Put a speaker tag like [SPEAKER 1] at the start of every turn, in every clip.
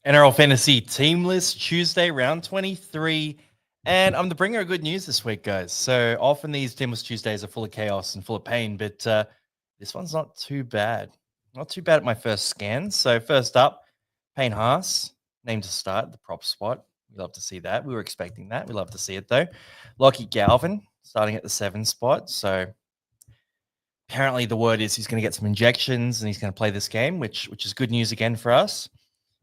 [SPEAKER 1] NRL Fantasy Team List Tuesday, round 23. And I'm the bringer of good news this week, guys. So often these Team List Tuesdays are full of chaos and full of pain, but this one's not too bad. Not too bad at my first scan. So first up, Payne Haas, named to start the prop spot. We love to see that. We were expecting that. We love to see it, though. Lockie Galvin, starting at the 7 spot. So apparently the word is he's going to get some injections and he's going to play this game, which is good news again for us.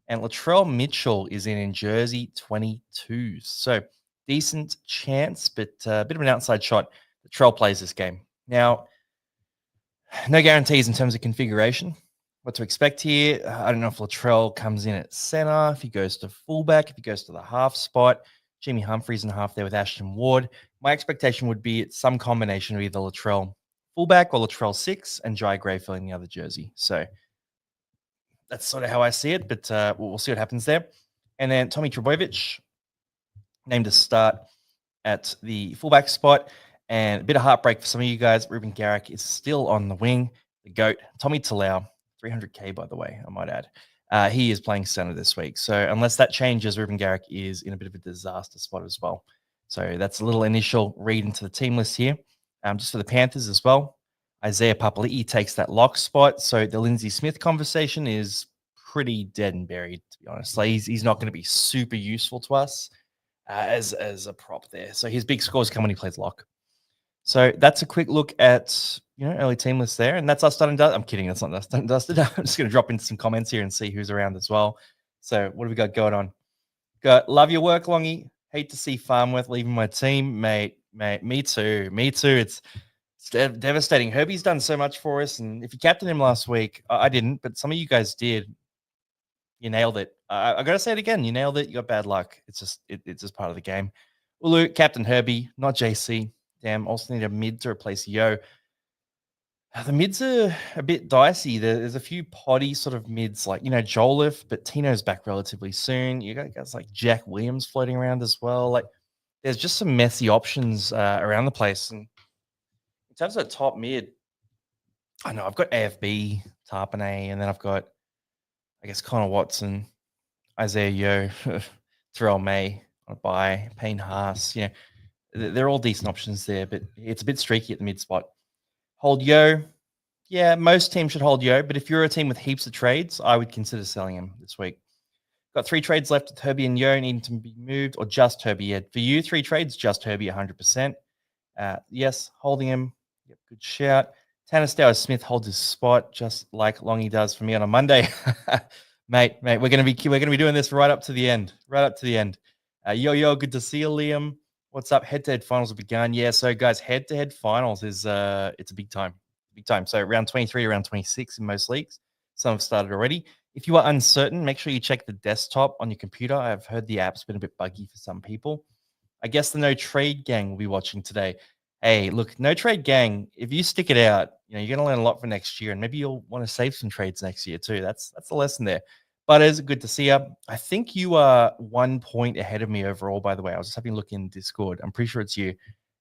[SPEAKER 1] And Latrell Mitchell is in jersey 22. So decent chance, but a bit of an outside shot. Latrell plays this game. Now, no guarantees in terms of configuration. What to expect here, I don't know if Latrell comes in at center, if he goes to fullback, if he goes to the half spot. Jimmy Humphries in half there with Ashton Ward. My expectation would be it's some combination of either Latrell fullback or Latrell 6 and Jai Gray filling the other jersey. So that's sort of how I see it, but we'll see what happens there. And then Tommy Trbojevic, named to start at the fullback spot. And a bit of heartbreak for some of you guys. Ruben Garrick is still on the wing. The GOAT, Tommy Talau, 300K, by the way, I might add. He is playing center this week. So unless that changes, Ruben Garrick is in a bit of a disaster spot as well. So that's a little initial read into the team list here. Just for the Panthers as well. Isaiah Papali'i takes that lock spot. So the Lindsay Smith conversation is pretty dead and buried, to be honest. Like he's not going to be super useful to us as a prop there. So his big scores come when he plays lock. So that's a quick look at early team lists there. And that's us done and dusted. I'm kidding. That's not us done and dusted. I'm just going to drop into some comments here and see who's around as well. So what have we got going on? Got love your work, Longy. Hate to see Farmworth leaving my team, mate. Me too. It's devastating. Herbie's done so much for us, and if you captained him last week, I didn't, but some of you guys did. You nailed it. I got to say it again. You nailed it. You got bad luck. It's just part of the game. Ulu, Captain Herbie, not JC. Damn, also need a mid to replace Yo. The mids are a bit dicey. There's a few potty sort of mids, like, Jolliffe, but Tino's back relatively soon. You got guys like Jack Williams floating around as well. Like, there's just some messy options around the place. And in terms of top mid, I know I've got AFB, Tarpanay, and then I've got, I guess, Connor Watson, Isaiah Yo, Terrell May on a buy, Payne Haas. They're all decent options there, but it's a bit streaky at the mid spot. Hold Yo. Yeah, most teams should hold Yo, but if you're a team with heaps of trades, I would consider selling him this week. Got 3 trades left with Herbie and Yo needing to be moved, or just Herbie. Yeah, for you, 3 trades, just Herbie 100%. Yes, holding him. Yep, good shout. Tanner Stowers Smith holds his spot just like Longy does for me on a Monday. mate, we're gonna be doing this right up to the end. Yo, good to see you, Liam. What's up? Head-to-head finals have begun. Yeah, so guys, head-to-head finals is it's a big time. So round 23, round 26 in most leagues. Some have started already. If you are uncertain, make sure you check the desktop on your computer. I've heard the app's been a bit buggy for some people. I guess the No Trade Gang will be watching today. Hey, look, No Trade Gang, if you stick it out, you're going to learn a lot for next year, and maybe you'll want to save some trades next year too. That's the lesson there. But it's good to see you. I think you are 1 point ahead of me overall, by the way. I was just having a look in Discord. I'm pretty sure it's you.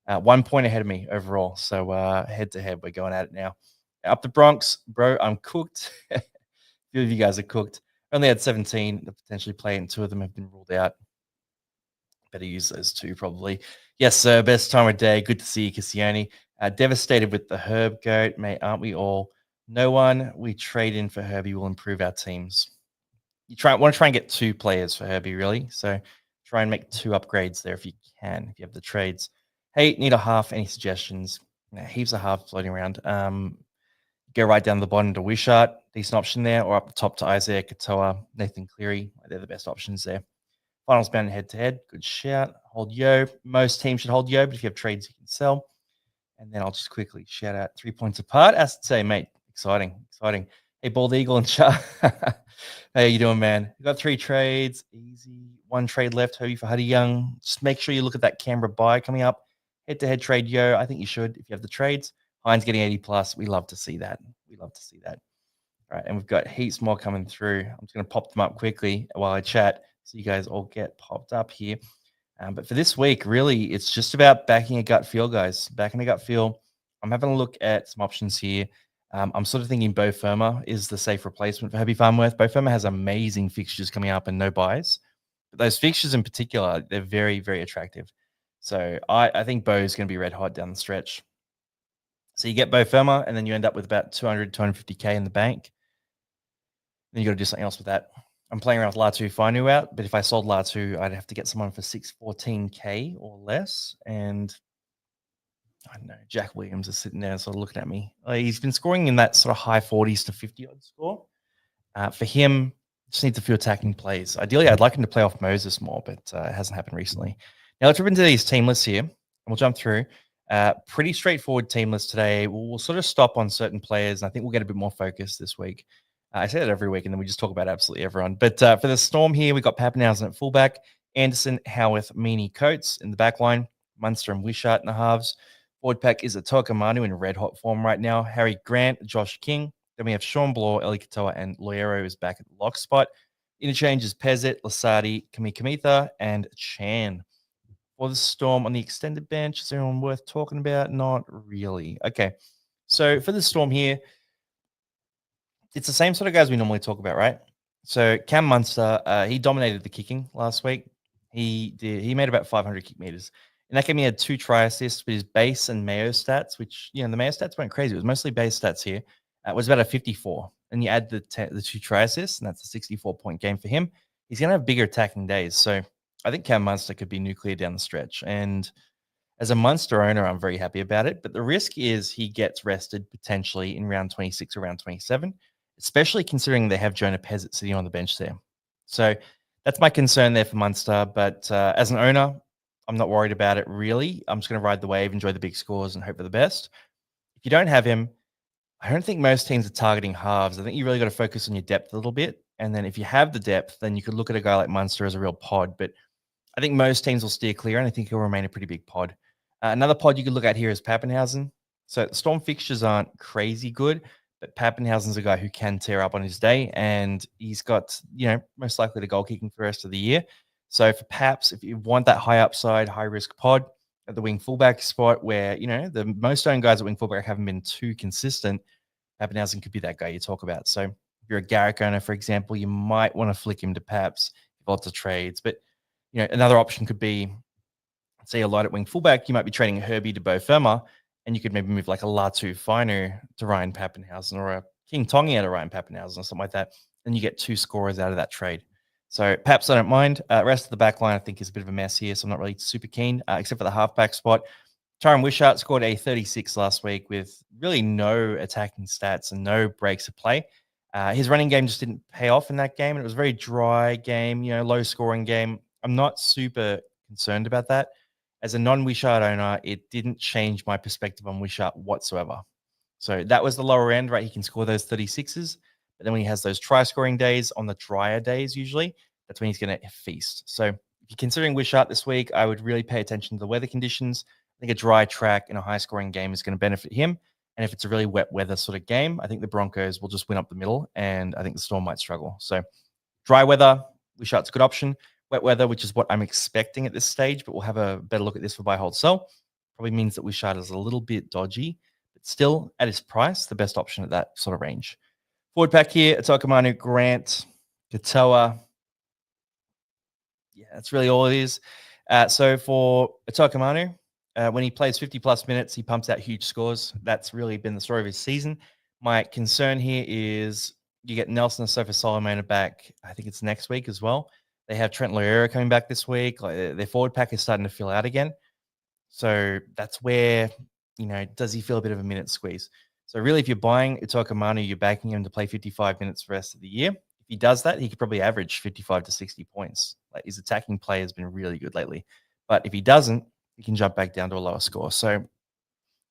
[SPEAKER 1] 1 point ahead of me overall. So head-to-head, we're going at it now. Up the Bronx, bro, I'm cooked. A few of you guys are cooked. Only had 17 to potentially play, and 2 of them have been ruled out. Better use those 2 probably. Yes, sir. Best time of day. Good to see you, Cassione. Devastated with the Herb Goat, mate. Aren't we all? No one we trade in for Herbie will improve our teams. Want to try and get 2 players for Herbie, really. So try and make 2 upgrades there if you can, if you have the trades. Hey, need a half. Any suggestions? Heaps of halves floating around. Go right down the bottom to Wishart. Decent option there. Or up the top to Isaiah Katoa, Nathan Cleary. They're the best options there. Finals bound head-to-head. Good shout. Hold Yo. Most teams should hold Yo, but if you have trades, you can sell. And then I'll just quickly shout out 3 points apart. As to say, mate, exciting. Hey, Bald Eagle and Char. How you doing, man? We got 3 trades. Easy. 1 trade left. Herbie for Huddy Young. Just make sure you look at that Canberra buy coming up. Head-to-head trade Yo. I think you should if you have the trades. Hines getting 80+. We love to see that. All right, and we've got heaps more coming through. I'm just going to pop them up quickly while I chat so you guys all get popped up here. But for this week, really, it's just about backing a gut feel, guys. Backing a gut feel. I'm having a look at some options here. I'm sort of thinking Bo Firma is the safe replacement for Herbie Farnworth. Bo Firma has amazing fixtures coming up and no buys. But those fixtures in particular, they're very, very attractive. So I think Bo is going to be red hot down the stretch. So you get Bo Firma, and then you end up with about 200, 250K in the bank. Then you got to do something else with that. I'm playing around with Latu Fainu out, but if I sold Latu, I'd have to get someone for 614K or less. And I don't know, Jack Williams is sitting there sort of looking at me. He's been scoring in that sort of high 40s to 50 odd score. For him, just needs a few attacking plays. Ideally, I'd like him to play off Moses more, but it hasn't happened recently. Now let's rip into these team lists here, and we'll jump through. Pretty straightforward team list today. We'll sort of stop on certain players, and I think we'll get a bit more focus this week. I say that every week, and then we just talk about absolutely everyone. But for the Storm here, we got Pappenhausen at fullback, Anderson, Howarth, Meaney, Coates in the back line, Munster and Wishart in the halves. Forward pack is a Tokamanu in red hot form right now. Harry Grant, Josh King. Then we have Sean Bloor, Eli Katoa, and Loiero is back at the lock spot. Interchange is Pezzett, Lasardi, Kamitha, and Chan. For the Storm on the extended bench, is there anyone worth talking about? Not really. Okay. So for the Storm here, it's the same sort of guys we normally talk about, right? So Cam Munster, he dominated the kicking last week. He made about 500 kick meters. In that game, he had 2 try assists, but his base and Mayo stats, which, the Mayo stats weren't crazy. It was mostly base stats here. It was about a 54. And you add the 2 try assists, and that's a 64-point game for him. He's going to have bigger attacking days. So I think Cam Munster could be nuclear down the stretch. And as a Munster owner, I'm very happy about it. But the risk is he gets rested potentially in round 26 or round 27, especially considering they have Jonah Pezzett sitting on the bench there. So that's my concern there for Munster. But as an owner, I'm not worried about it really. I'm just going to ride the wave, enjoy the big scores, and hope for the best. If you don't have him, I don't think most teams are targeting halves. I think you really got to focus on your depth a little bit. And then if you have the depth, then you could look at a guy like Munster as a real pod. But I think most teams will steer clear, and I think he'll remain a pretty big pod. Another pod you could look at here is Pappenhausen. So the Storm fixtures aren't crazy good, but Pappenhausen's a guy who can tear up on his day, and he's got, most likely the goal kicking for the rest of the year. So for Paps, if you want that high upside, high risk pod at the wing fullback spot where, the most owned guys at wing fullback haven't been too consistent, Pappenhausen could be that guy you talk about. So if you're a Garrick owner, for example, you might want to flick him to Paps, lots of trades. But, another option could be, say a light at wing fullback, you might be trading Herbie to Bo Firma, and you could maybe move like a Latu Fainu to Ryan Pappenhausen or a King Tongi out of Ryan Pappenhausen or something like that. And you get 2 scorers out of that trade. So Paps, I don't mind. Rest of the back line, I think, is a bit of a mess here, so I'm not really super keen, except for the halfback spot. Tyron Wishart scored a 36 last week with really no attacking stats and no breaks of play. His running game just didn't pay off in that game, and it was a very dry game, low scoring game. I'm not super concerned about that. As a non-Wishart owner, it didn't change my perspective on Wishart whatsoever. So that was the lower end, right? He can score those 36s. But then when he has those try-scoring days on the drier days, usually, that's when he's going to feast. So if you're considering Wishart this week, I would really pay attention to the weather conditions. I think a dry track in a high-scoring game is going to benefit him. And if it's a really wet weather sort of game, I think the Broncos will just win up the middle, and I think the Storm might struggle. So dry weather, Wishart's a good option. Wet weather, which is what I'm expecting at this stage, but we'll have a better look at this for buy, hold, sell. Probably means that Wishart is a little bit dodgy, but still at his price, the best option at that sort of range. Forward pack here, Atokamanu, Grant, Katoa. Yeah, that's really all it is. So for Atokamanu, when he plays 50-plus minutes, he pumps out huge scores. That's really been the story of his season. My concern here is you get Nelson and Sofa Solomon back. I think it's next week as well. They have Trent Loiero coming back this week. Their forward pack is starting to fill out again. So that's where, does he feel a bit of a minute squeeze? So really, if you're buying Itokamanu, you're backing him to play 55 minutes for the rest of the year. If he does that, he could probably average 55 to 60 points. His attacking play has been really good lately. But if he doesn't, he can jump back down to a lower score. So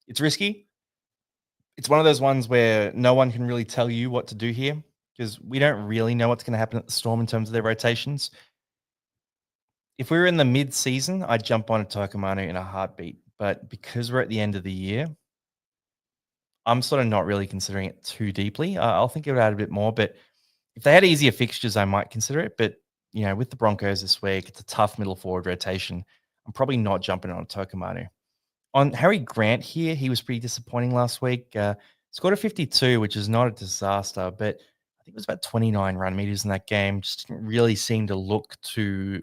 [SPEAKER 1] it's risky. It's one of those ones where no one can really tell you what to do here because we don't really know what's going to happen at the Storm in terms of their rotations. If we were in the mid-season, I'd jump on a Tokamanu in a heartbeat. But because we're at the end of the year, I'm sort of not really considering it too deeply. I'll think about it a bit more. But if they had easier fixtures, I might consider it. But, with the Broncos this week, it's a tough middle forward rotation. I'm probably not jumping on a Tokamanu. On Harry Grant here, he was pretty disappointing last week. Scored a 52, which is not a disaster, but I think it was about 29 run meters in that game. Just didn't really seem to look to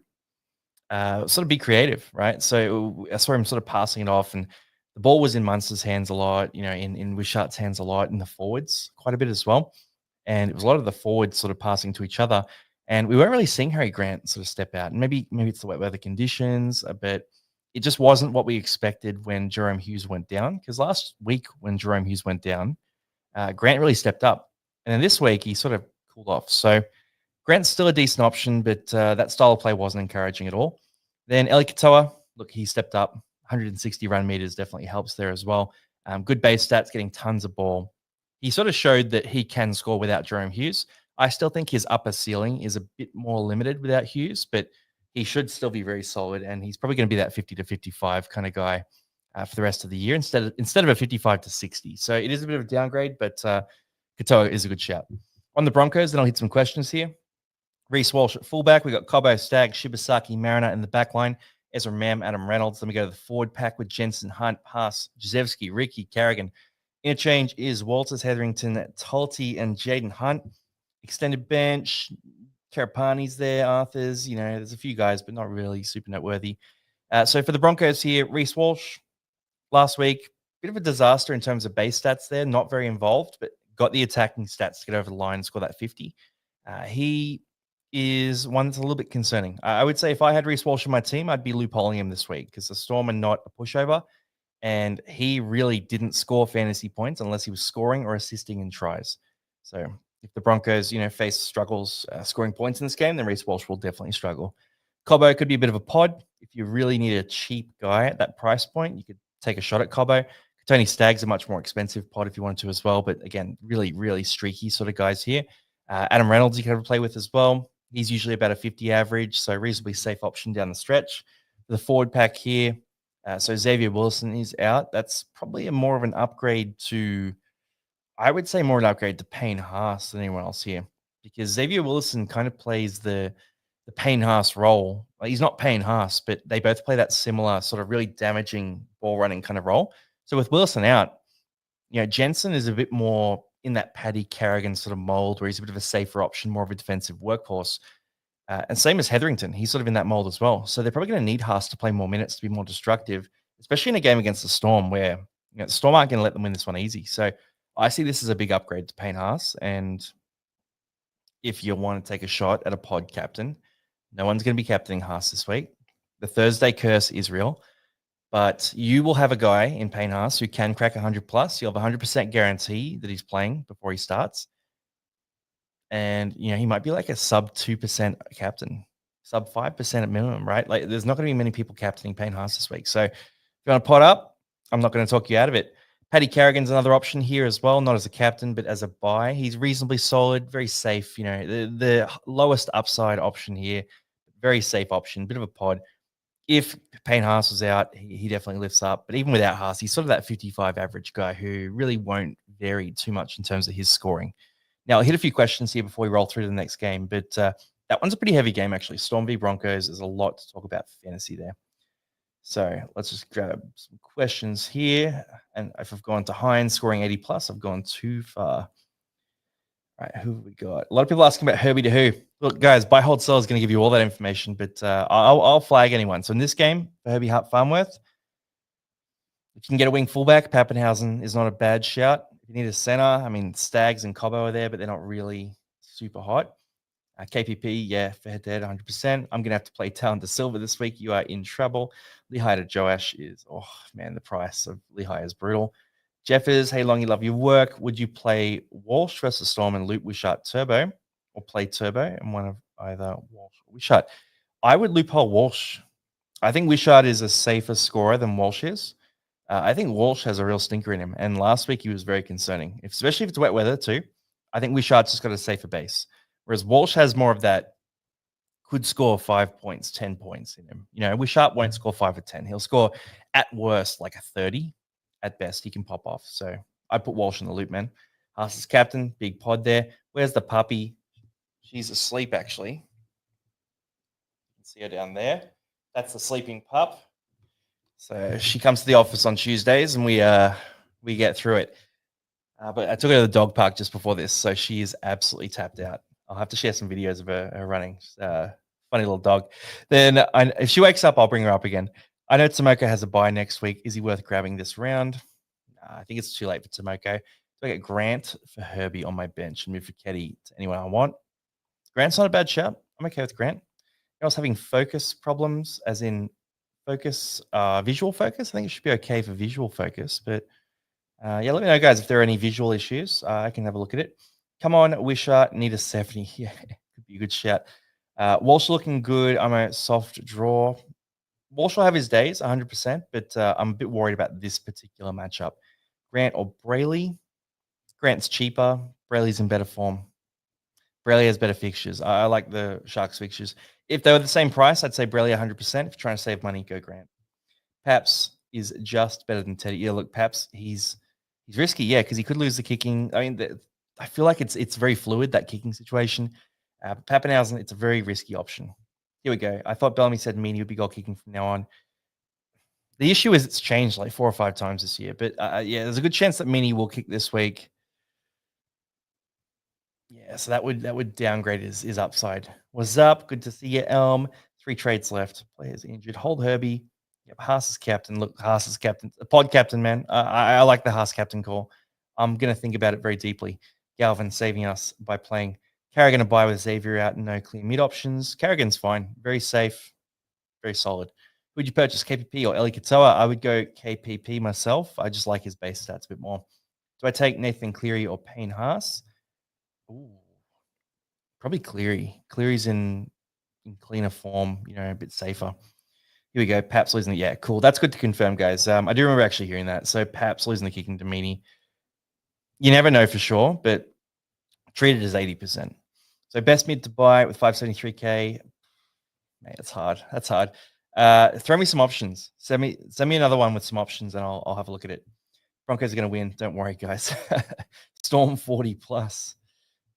[SPEAKER 1] sort of be creative, right? So I saw him sort of passing it off, and the ball was in Munster's hands a lot, in Wishart's hands a lot, in the forwards quite a bit as well. And it was a lot of the forwards sort of passing to each other. And we weren't really seeing Harry Grant sort of step out. And maybe it's the wet weather conditions, but it just wasn't what we expected when Jerome Hughes went down. Because last week when Jerome Hughes went down, Grant really stepped up. And then this week he sort of cooled off. So Grant's still a decent option, but that style of play wasn't encouraging at all. Then Eli Katoa, look, he stepped up. 160 run meters definitely helps there as well. Good base stats, getting tons of ball. He sort of showed that he can score without Jerome Hughes. I still think his upper ceiling is a bit more limited without Hughes, but he should still be very solid, and he's probably going to be that 50 to 55 kind of guy for the rest of the year instead of a 55 to 60. So it is a bit of a downgrade, but Katoa is a good shout. On the Broncos, then I'll hit some questions here. Reece Walsh at fullback. We got Cobo, Stagg, Shibasaki, Mariner in the back line. Ezra Mam, Adam Reynolds. Then we go to the forward pack with Jensen, Hunt, Haas, Jezewski, Ricky, Carrigan. Interchange is Walters, Hetherington, Tolty, and Jaden Hunt. Extended bench, Karapani's there, Arthur's. There's a few guys, but not really super noteworthy. So for the Broncos here, Reece Walsh, last week, bit of a disaster in terms of base stats there. Not very involved, but got the attacking stats to get over the line and score that 50. He is one that's a little bit concerning. I would say if I had Reece Walsh on my team, I'd be loopholing him this week because the Storm are not a pushover, and he really didn't score fantasy points unless he was scoring or assisting in tries. So if the Broncos, face struggles scoring points in this game, then Reece Walsh will definitely struggle. Cobo could be a bit of a pod. If you really need a cheap guy at that price point, you could take a shot at Cobo. Tony Stagg's a much more expensive pod if you wanted to as well. But again, really, really streaky sort of guys here. Adam Reynolds you can have a play with as well. He's usually about a 50 average, so reasonably safe option down the stretch. The forward pack here, so Xavier Wilson is out. That's probably more of an upgrade to, I would say more an upgrade to Payne Haas than anyone else here, because Xavier Wilson kind of plays the Payne Haas role. Like, he's not Payne Haas, but they both play that similar sort of really damaging ball running kind of role. So with Wilson out, Jensen is a bit more in that Paddy Carrigan sort of mold where he's a bit of a safer option, more of a defensive workhorse. And same as Hetherington, he's sort of in that mold as well. So they're probably going to need Haas to play more minutes to be more destructive, especially in a game against the Storm where the Storm aren't going to let them win this one easy. So I see this as a big upgrade to Payne Haas. And if you want to take a shot at a pod captain, no one's going to be captaining Haas this week. The Thursday curse is real. But you will have a guy in Payne Haas who can crack 100 plus. You'll have 100% guarantee that he's playing before he starts. And, he might be like a sub 2% captain, sub 5% at minimum, right? Like, there's not going to be many people captaining Payne Haas this week. So if you want to pot up, I'm not going to talk you out of it. Paddy Carrigan's another option here as well, not as a captain, but as a buy. He's reasonably solid, very safe. The lowest upside option here, very safe option, bit of a pod. If Payne Haas was out, he definitely lifts up. But even without Haas, he's sort of that 55 average guy who really won't vary too much in terms of his scoring. Now, I'll hit a few questions here before we roll through to the next game. But that one's a pretty heavy game, actually. Storm v Broncos. There's a lot to talk about for fantasy there. So let's just grab some questions here. And if I've gone to Hines scoring 80 plus, I've gone too far. All right, who have we got? A lot of people asking about Herbie to who. Look, guys, buy, hold, sell is going to give you all that information, but I'll flag anyone. So in this game, for Herbie Farmworth, if you can get a wing fullback, Pappenhausen is not a bad shout. If you need a center, Stags and Cobo are there, but they're not really super hot. KPP, yeah, for head-to-head, 100%. I'm going to have to play Talon de Silva this week. You are in trouble. Lehigh to Joash is, the price of Lehigh is brutal. Jeffers, hey, Longy, love your work. Would you play Walsh versus Storm and loop Wishart Turbo, or play Turbo and one of either Walsh or Wishart? I would loophole Walsh. I think Wishart is a safer scorer than Walsh is. I think Walsh has a real stinker in him, and last week he was very concerning, especially if it's wet weather too. I think Wishart's just got a safer base, whereas Walsh has more of that could score 5 points, 10 points in him. Wishart won't score 5 or 10. He'll score at worst like a 30. At best, he can pop off. So I put Walsh in the loop, man. Haas is captain, big pod there. Where's the puppy? She's asleep, actually. You can see her down there. That's the sleeping pup. So she comes to the office on Tuesdays, and we get through it. But I took her to the dog park just before this, so she is absolutely tapped out. I'll have to share some videos of her running. She's, funny little dog. Then if she wakes up, I'll bring her up again. I know Tomoko has a bye next week. Is he worth grabbing this round? I think it's too late for Tomoko. Do I get Grant for Herbie on my bench and move for Ketty to anyone I want? Grant's not a bad shout. I'm okay with Grant. I was having focus problems, as in focus, visual focus. I think it should be okay for visual focus, but yeah, let me know, guys, if there are any visual issues. I can have a look at it. Come on, Wisher, need a 70. Yeah, could be a good shout. Walsh looking good. I'm a soft draw. Walsh will have his days, 100%, but I'm a bit worried about this particular matchup. Grant or Brayley? Grant's cheaper. Brayley's in better form. Brayley has better fixtures. I like the Sharks fixtures. If they were the same price, I'd say Brayley 100%. If you're trying to save money, go Grant. Paps is just better than Teddy. Yeah, look, Paps, he's risky, yeah, because he could lose the kicking. I mean, I feel like it's very fluid, that kicking situation. But Pappenhausen, it's a very risky option. Here we go. I thought Bellamy said Meany would be goal kicking from now on. The issue is it's changed like 4 or 5 times this year. But yeah, there's a good chance that Meany will kick this week. Yeah, so that would downgrade his upside. What's up? Good to see you, Elm. 3 trades left. Players injured. Hold Herbie. Yep, Haas is captain. Look, Haas is captain. Pod captain, man. I like the Haas captain call. I'm going to think about it very deeply. Galvin saving us by playing Carrigan a bye with Xavier out and no clear mid options. Carrigan's fine. Very safe. Very solid. Would you purchase KPP or Eli Katoa? I would go KPP myself. I just like his base stats a bit more. Do I take Nathan Cleary or Payne Haas? Ooh, probably Cleary. Cleary's in cleaner form, a bit safer. Here we go. Paps losing the. Yeah, cool. That's good to confirm, guys. I do remember actually hearing that. So Paps losing the kicking to Meany. You never know for sure, but treat it as 80%. So best mid to buy with 573K. Mate, that's hard. That's hard. Throw me some options. Send me another one with some options, and I'll have a look at it. Broncos are going to win. Don't worry, guys. Storm 40 plus.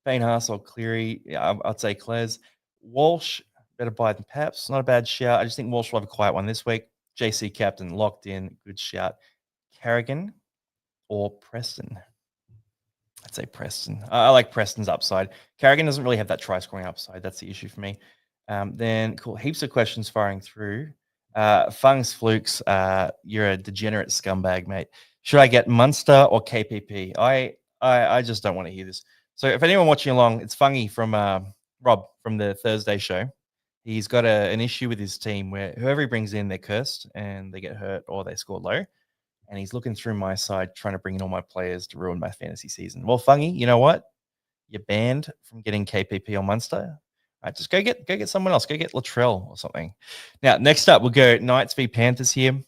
[SPEAKER 1] Payne Haas or Cleary. Yeah, I'd say Claire's. Walsh, better buy than Paps. Not a bad shout. I just think Walsh will have a quiet one this week. JC captain, locked in. Good shout. Carrigan or Preston? I'd say Preston. I like Preston's upside. Carrigan doesn't really have that try scoring upside. That's the issue for me. Then, cool. Heaps of questions firing through. Fungs Flukes, you're a degenerate scumbag, mate. Should I get Munster or KPP? I just don't want to hear this. So if anyone watching along, it's Fungy from Rob from the Thursday show. He's got an issue with his team where whoever he brings in, they're cursed and they get hurt or they score low. And he's looking through my side, trying to bring in all my players to ruin my fantasy season. Well, Fungy, you know what? You're banned from getting KPP or Munster. All right, just go get someone else. Go get Latrell or something. Now, next up, we'll go Knights v Panthers here.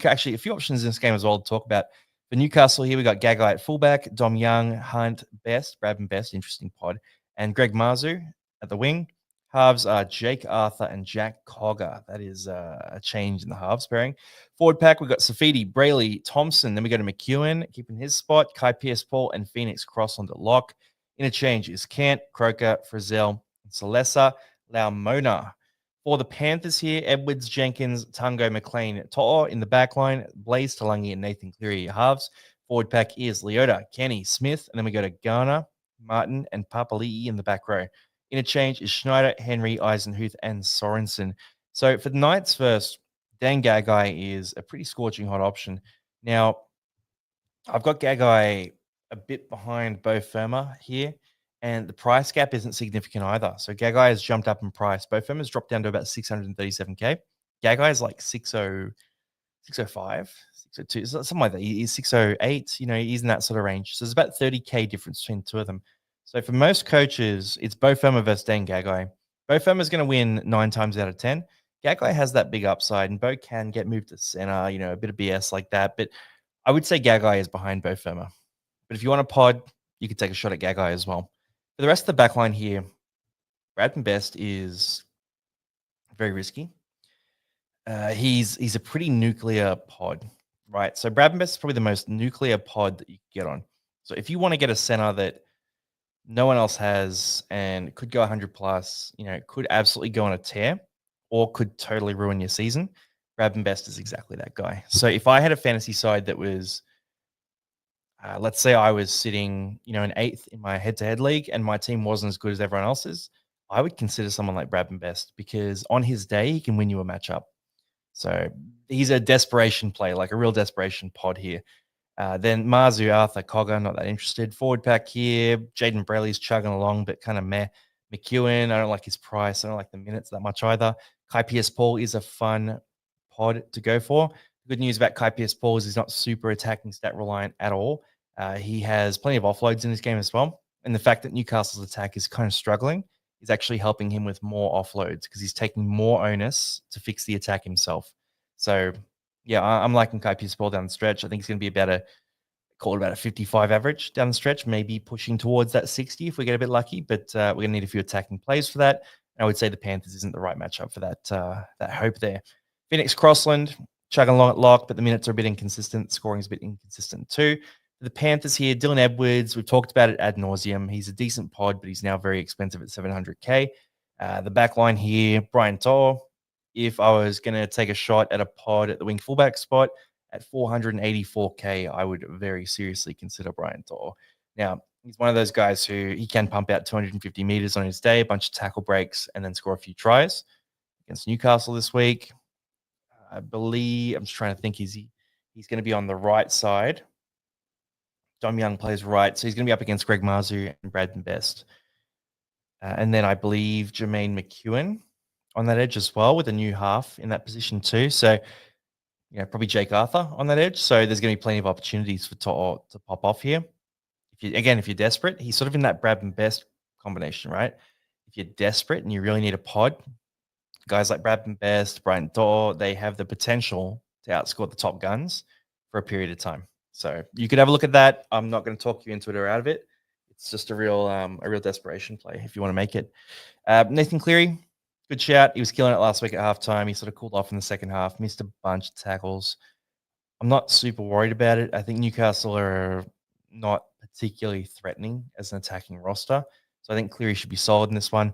[SPEAKER 1] Actually, a few options in this game as well to talk about. For Newcastle here, we got Gagai at fullback, Dom Young, Hunt, Best, Bradman Best, interesting pod, and Greg Marzu at the wing. Halves are Jake Arthur and Jack Cogger. That is a change in the halves pairing. Forward pack, we've got Safidi, Brayley, Thompson. Then we go to McEwen, keeping his spot. Kai Pierce-Paul and Phoenix Cross onto lock. Interchange is Kent, Croker, Frizzell, Salesa, Laumona. For the Panthers here, Edwards, Jenkins, Tungo, McLean, To'o in the back line, Blaze, Talangi, and Nathan Cleary halves. Forward pack is Leota, Kenny, Smith, and then we go to Garner, Martin, and Papali'i in the back row. Interchange is Schneider, Henry, Eisenhuth, and Sorensen. So for the Knights first, Dan Gagai is a pretty scorching hot option. Now, I've got Gagai a bit behind Bo Firma here, and the price gap isn't significant either. So Gagai has jumped up in price. Bo Firma's dropped down to about 637K. Gagai is like 605, 602, something like that. He's 608, he's in that sort of range. So there's about 30K difference between the two of them. So for most coaches, it's Bo Firma versus Dan Gagai. Bo Firma is going to win 9 times out of 10. Gagai has that big upside, and Bo can get moved to center, a bit of BS like that. But I would say Gagai is behind Bo Firma. But if you want a pod, you could take a shot at Gagai as well. For the rest of the back line here, Bradman Best is very risky. He's a pretty nuclear pod, right? So Bradman Best is probably the most nuclear pod that you can get on. So if you want to get a center that no one else has and could go 100 plus, could absolutely go on a tear or could totally ruin your season, Bradman Best is exactly that guy. So if I had a fantasy side that was let's say I was sitting, in eighth in my head-to-head league, and my team wasn't as good as everyone else's. I would consider someone like Bradman Best because on his day he can win you a matchup. So he's a desperation play, like a real desperation pod here. Then Marzu, Arthur, Cogger, not that interested. Forward pack here. Jaden Brelly's chugging along, but kind of meh. McEwen, I don't like his price. I don't like the minutes that much either. Kai Pierce Paul is a fun pod to go for. The good news about Kai Pierce Paul is he's not super attacking stat reliant at all. He has plenty of offloads in his game as well. And the fact that Newcastle's attack is kind of struggling is actually helping him with more offloads because he's taking more onus to fix the attack himself. So, yeah, I'm liking Kai Pierce Paul down the stretch. I think he's going to be call it about a 55 average down the stretch, maybe pushing towards that 60 if we get a bit lucky. But we're going to need a few attacking plays for that. And I would say the Panthers isn't the right matchup for that hope there. Phoenix Crossland, chugging along at lock, but the minutes are a bit inconsistent. Scoring's a bit inconsistent too. The Panthers here, Dylan Edwards, we've talked about it ad nauseum. He's a decent pod, but he's now very expensive at 700K. The back line here, Brian To'o. If I was going to take a shot at a pod at the wing fullback spot at 484K, I would very seriously consider Brian To'o. Now, he's one of those guys who he can pump out 250 meters on his day, a bunch of tackle breaks, and then score a few tries against Newcastle this week. I believe, I'm just trying to think, he's going to be on the right side. Dom Young plays right, so he's going to be up against Greg Marzu and Bradman Best. And then I believe Jermaine McEwen on that edge as well with a new half in that position too. So, probably Jake Arthur on that edge. So there's going to be plenty of opportunities for To'o to pop off here. If you're desperate, he's sort of in that Bradman Best combination, right? If you're desperate and you really need a pod, guys like Bradman Best, Brian To'o, they have the potential to outscore the top guns for a period of time. So you could have a look at that. I'm not going to talk you into it or out of it. It's just a real desperation play if you want to make it. Nathan Cleary, good shout. He was killing it last week at halftime. He sort of cooled off in the second half, missed a bunch of tackles. I'm not super worried about it. I think Newcastle are not particularly threatening as an attacking roster. So I think Cleary should be solid in this one.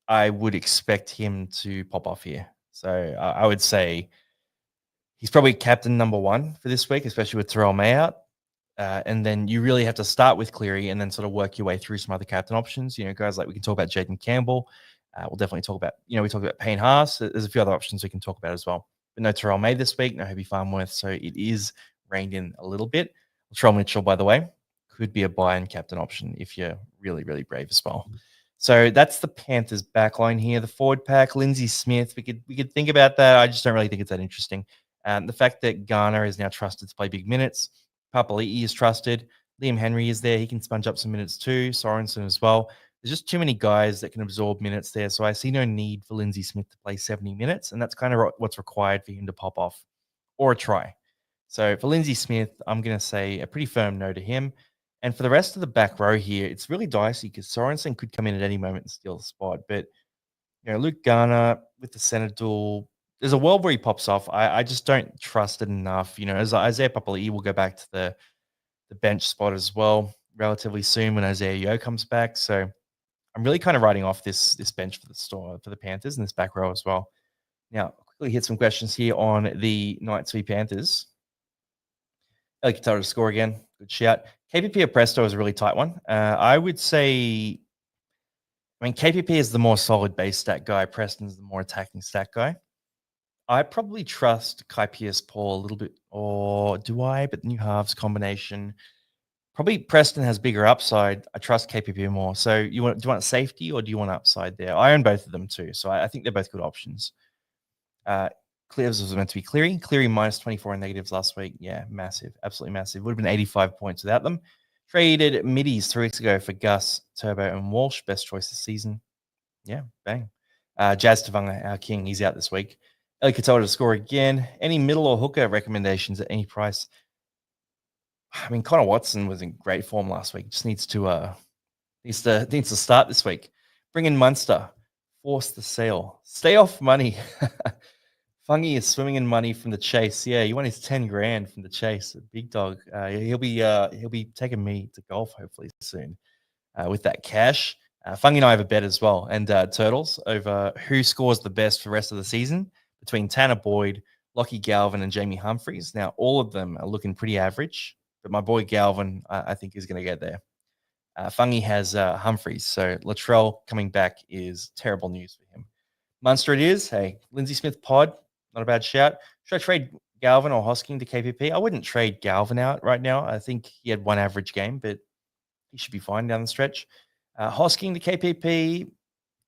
[SPEAKER 1] I would expect him to pop off here. So I would say he's probably captain number one for this week, especially with Terrell May out. And then you really have to start with Cleary and then sort of work your way through some other captain options. Guys like we can talk about Jaden Campbell. We'll definitely talk about, we talked about Payne Haas. There's a few other options we can talk about as well. But no Terrell May this week, no Herbie Farmworth. So it is reined in a little bit. Latrell Mitchell, by the way, could be a buy and captain option if you're really, really brave as well. So that's the Panthers backline here. The forward pack, Lindsay Smith. We could think about that. I just don't really think it's that interesting. The fact that Garner is now trusted to play big minutes. Papali'i is trusted. Liam Henry is there. He can sponge up some minutes too. Sorensen as well. There's just too many guys that can absorb minutes there. So I see no need for Lindsay Smith to play 70 minutes. And that's kind of what's required for him to pop off or a try. So for Lindsay Smith, I'm going to say a pretty firm no to him. And for the rest of the back row here, it's really dicey because Sorensen could come in at any moment and steal the spot. But, Luke Garner with the center duel, there's a world where he pops off. I just don't trust it enough. As Isaiah Papali'i will go back to the bench spot as well relatively soon when Isaiah Yeo comes back. So I'm really kind of writing off this bench for the Panthers and this back row as well. Now, I'll quickly hit some questions here on the Knights v Panthers. Eli Katoa to score again. Good shout. KPP or Presto is a really tight one. I would say, KPP is the more solid base stat guy. Preston's the more attacking stat guy. I probably trust Kai Pierce Paul a little bit, or do I? But new halves combination. Probably Preston has bigger upside. I trust KPP more. So do you want safety or do you want upside there? I own both of them too. So I think they're both good options. Clears was meant to be Cleary. Cleary minus 24 in negatives last week. Yeah, massive. Absolutely massive. Would have been 85 points without them. Traded middies 3 weeks ago for Gus, Turbo, and Walsh. Best choice this season. Yeah, bang. Jazz Tavanga, our king, he's out this week. Eli Katoa to score again. Any middle or hooker recommendations at any price? Connor Watson was in great form last week. Just needs to start this week. Bring in Munster. Force the sale. Stay off money. Fungy is swimming in money from the chase. Yeah, he won his 10 grand from the chase. Big dog. He'll be taking me to golf hopefully soon with that cash. Fungy and I have a bet as well, and Turtles over who scores the best for the rest of the season between Tanner Boyd, Lockie Galvin, and Jamie Humphries. Now, all of them are looking pretty average but my boy Galvin, I think, is going to get there. Fungy has Humphreys, so Latrell coming back is terrible news for him. Munster it is. Hey, Lindsay Smith pod, not a bad shout. Should I trade Galvin or Hosking to KPP? I wouldn't trade Galvin out right now. I think he had one average game, but he should be fine down the stretch. Hosking to KPP,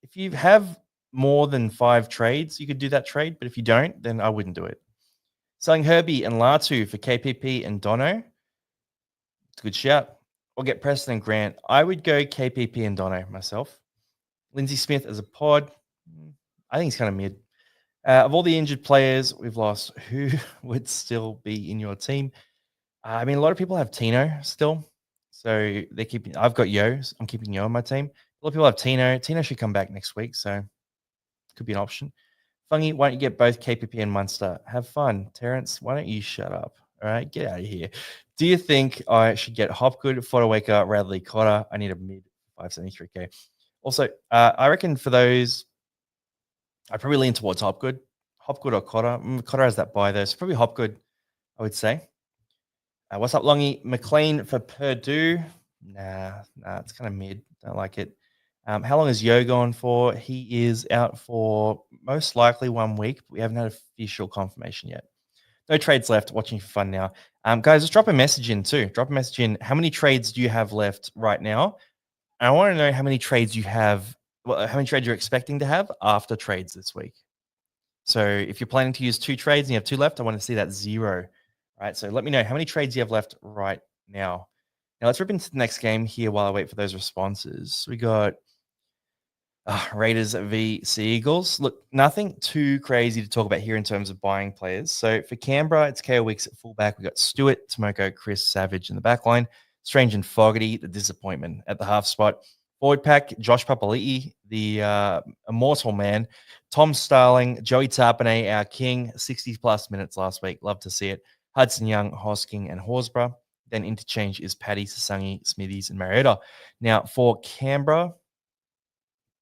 [SPEAKER 1] if you have more than 5 trades, you could do that trade, but if you don't, then I wouldn't do it. Selling Herbie and Latu for KPP and Dono, it's a good shout. Or get Preston and Grant. I would go KPP and Dono myself. Lindsay Smith as a pod, I think he's kind of mid. Of all the injured players we've lost, who would still be in your team? I mean, a lot of people have Tino still. So they're keeping, I've got Yo. I'm keeping Yo on my team. A lot of people have Tino. Tino should come back next week. So could be an option. Fungy, why don't you get both KPP and Munster? Have fun. Terrence, why don't you shut up? All right, get out of here. Do you think I should get Hopgood, Fodawaker, Radley, Cotter? I need a mid 573K. Also, I reckon for those, I probably lean towards Hopgood. Hopgood or Cotter. Cotter has that buy there. So probably Hopgood, I would say. What's up, Longy? McLean for Purdue. Nah, it's kind of mid. Don't like it. How long is Yo gone for? He is out for most likely 1 week, but we haven't had official confirmation yet. No trades left. Watching for fun now. Guys, just drop a message in too. Drop a message in. How many trades do you have left right now? I want to know how many trades you have, how many trades you're expecting to have after trades this week. So if you're planning to use 2 trades and you have 2 left, I want to see that 0. All right, so let me know how many trades you have left right now. Now let's rip into the next game here while I wait for those responses. We got Raiders v Seagulls. Look, nothing too crazy to talk about here in terms of buying players. So for Canberra, it's KO Weeks at fullback. We got Stewart, Tomoko, Chris, Savage in the back line. Strange and Fogarty, the disappointment at the half spot. Forward pack, Josh Papali'i, the immortal man. Tom Starling, Joey Tarpanay, our king, 60-plus minutes last week. Love to see it. Hudson Young, Hosking, and Horsburgh. Then interchange is Paddy, Sasangi, Smithies, and Mariota. Now, for Canberra,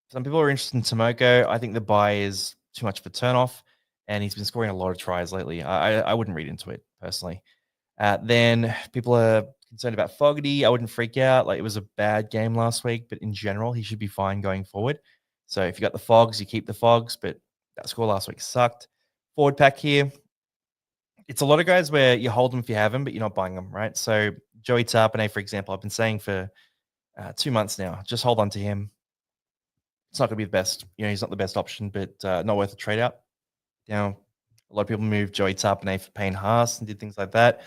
[SPEAKER 1] some people are interested in Tomoko. I think the buy is too much of a turnoff, and he's been scoring a lot of tries lately. I wouldn't read into it, personally. Then people are concerned about Fogarty. I wouldn't freak out. Like, it was a bad game last week, but in general, he should be fine going forward. So if you got the Fogs, you keep the Fogs, but that score last week sucked. Forward pack here. It's a lot of guys where you hold them if you have them, but you're not buying them, right? So Joey Tarpanay, for example, I've been saying for 2 months now, just hold on to him. It's not going to be the best. He's not the best option, but not worth a trade out. A lot of people moved Joey Tarpanay for Payne Haas and did things like that.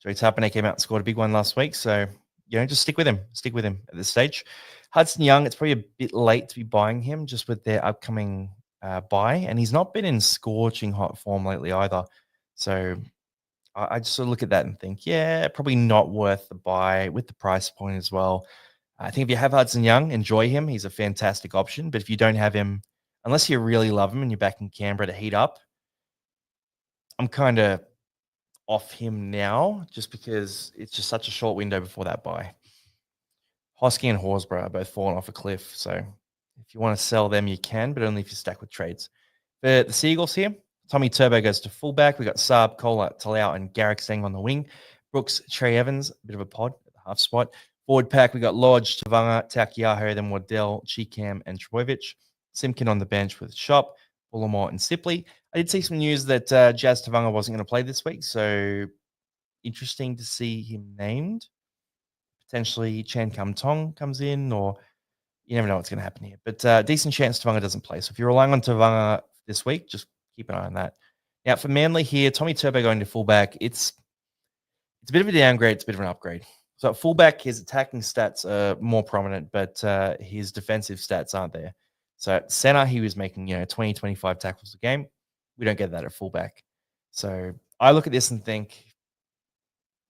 [SPEAKER 1] Joey Tarpanay came out and scored a big one last week. So, just stick with him. Stick with him at this stage. Hudson Young, it's probably a bit late to be buying him just with their upcoming buy. And he's not been in scorching hot form lately either. So I just sort of look at that and think, yeah, probably not worth the buy with the price point as well. I think if you have Hudson Young, enjoy him. He's a fantastic option. But if you don't have him, unless you really love him and you're back in Canberra to heat up, I'm kind of off him now just because it's just such a short window before that buy. Hosking and Horsburgh are both falling off a cliff. So if you want to sell them, you can, but only if you stack with trades. For the Seagulls here, Tommy Turbo goes to fullback. We got Saab, Kola, Talau, and Garrick staying on the wing. Brooks, Trey Evans, a bit of a pod at the half spot. Forward pack, we got Lodge, Tavanga, Takiaho, then Waddell, Chikam, and Trbojevic. Simkin on the bench with Shop, Bullimore, and Sipley. I did see some news that Jazz Tavanga wasn't going to play this week, so interesting to see him named. Potentially Chan Kum Tong comes in, or you never know what's going to happen here. But decent chance Tavanga doesn't play. So if you're relying on Tavanga this week, just keep an eye on that. Now, for Manly here, Tommy Turbo going to fullback. It's a bit of a downgrade. It's a bit of an upgrade. So at fullback, his attacking stats are more prominent, but his defensive stats aren't there. So at center, he was making 20, 25 tackles a game. We don't get that at fullback. So I look at this and think,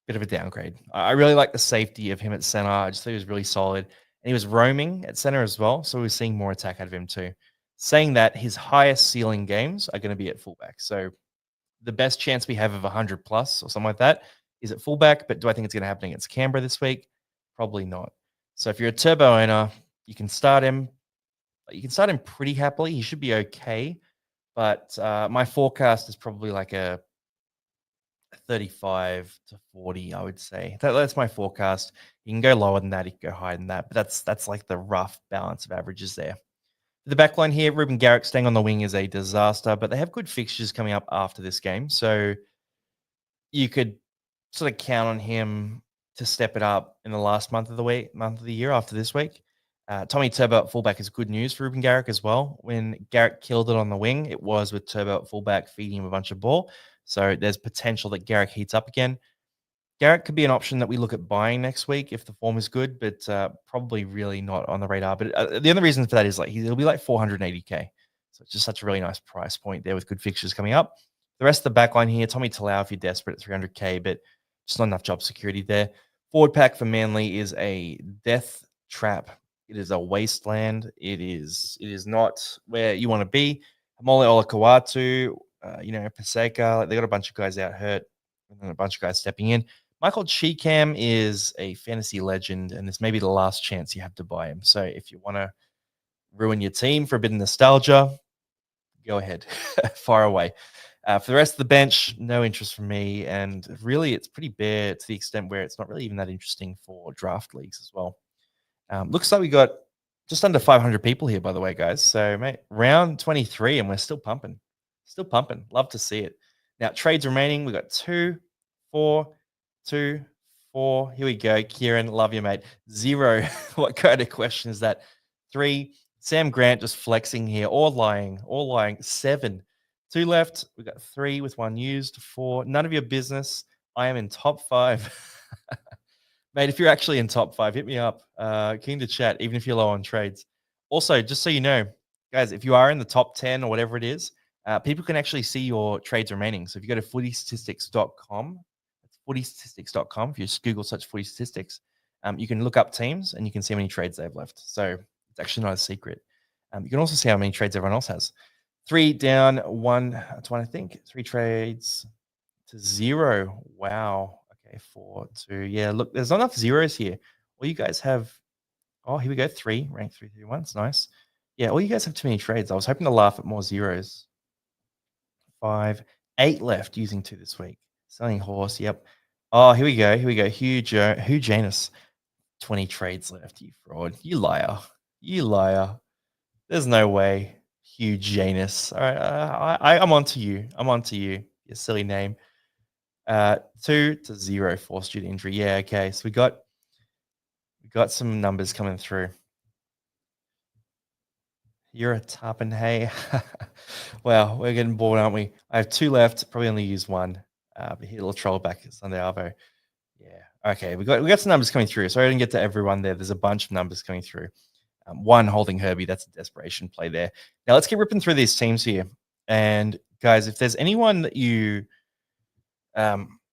[SPEAKER 1] bit of a downgrade. I really like the safety of him at center. I just thought he was really solid. And he was roaming at center as well, so we were seeing more attack out of him too. Saying that, his highest ceiling games are going to be at fullback. So the best chance we have of 100 plus or something like that is at fullback. But do I think it's going to happen against Canberra this week? Probably not. So if you're a Turbo owner, you can start him. You can start him pretty happily. He should be okay. But my forecast is probably like a 35 to 40, I would say. That's my forecast. You can go lower than that, you can go higher than that, but that's like the rough balance of averages there. The back line here, Ruben Garrick staying on the wing is a disaster, but they have good fixtures coming up after this game. So you could sort of count on him to step it up in the last month of the year after this week. Tommy Turbo at fullback is good news for Ruben Garrick as well. When Garrick killed it on the wing, it was with Turbo at fullback feeding him a bunch of ball. So there's potential that Garrick heats up again. Garrett could be an option that we look at buying next week if the form is good, but probably really not on the radar. But the other reason for that is like he'll be like 480K. So it's just such a really nice price point there with good fixtures coming up. The rest of the back line here, Tommy Talau if you're desperate at 300K, but just not enough job security there. Forward pack for Manly is a death trap. It is a wasteland. It is not where you want to be. Hamole Olakawatu, Paseka, they got a bunch of guys out hurt and then a bunch of guys stepping in. Michael Cheekam is a fantasy legend, and this may be the last chance you have to buy him. So if you want to ruin your team for a bit of nostalgia, go ahead, far away. For the rest of the bench, no interest from me, and really it's pretty bare to the extent where it's not really even that interesting for draft leagues as well. Looks like we got just under 500 people here, by the way, guys. So, mate, round 23, and we're still pumping. Still pumping. Love to see it. Now, trades remaining. We got 2, 4, 2, 4. Here we go. Kieran, love you, mate. 0. What kind of question is that? 3. Sam Grant just flexing here. All lying. 7. 2 left. We got 3 with 1 used. 4. None of your business. I am in top 5. Mate, if you're actually in top 5, hit me up. Keen to chat, even if you're low on trades. Also, just so you know, guys, if you are in the top 10 or whatever it is, people can actually see your trades remaining. So if you go to footystatistics.com, that's footystatistics.com. If you just Google search footy statistics, you can look up teams and you can see how many trades they've left. So it's actually not a secret. You can also see how many trades everyone else has. 3 down, 1 to 1, I think. 3 trades to 0. Wow. Okay, 4, 2. Yeah, look, there's not enough zeros here. All you guys have, oh, here we go. 3, rank 3, 3, 1. It's nice. Yeah, all you guys have too many trades. I was hoping to laugh at more zeros. 5, 8 left using 2 this week. Selling horse. Yep. Oh, here we go. Hugh Janus. 20 trades left. You fraud. You liar. There's no way. Hugh Janus. All right. I'm on to you. Your silly name. 2 to 0 forced due to injury. Yeah, okay. So we got some numbers coming through. You're a Tarpon, hey. Wow, we're getting bored, aren't we? I have 2 left. Probably only use 1. But here, little troll back at Sunday Arvo. Yeah. Okay, we got some numbers coming through. Sorry I didn't get to everyone there. There's a bunch of numbers coming through. 1 holding Herbie. That's a desperation play there. Now let's keep ripping through these teams here. And guys, if there's anyone that you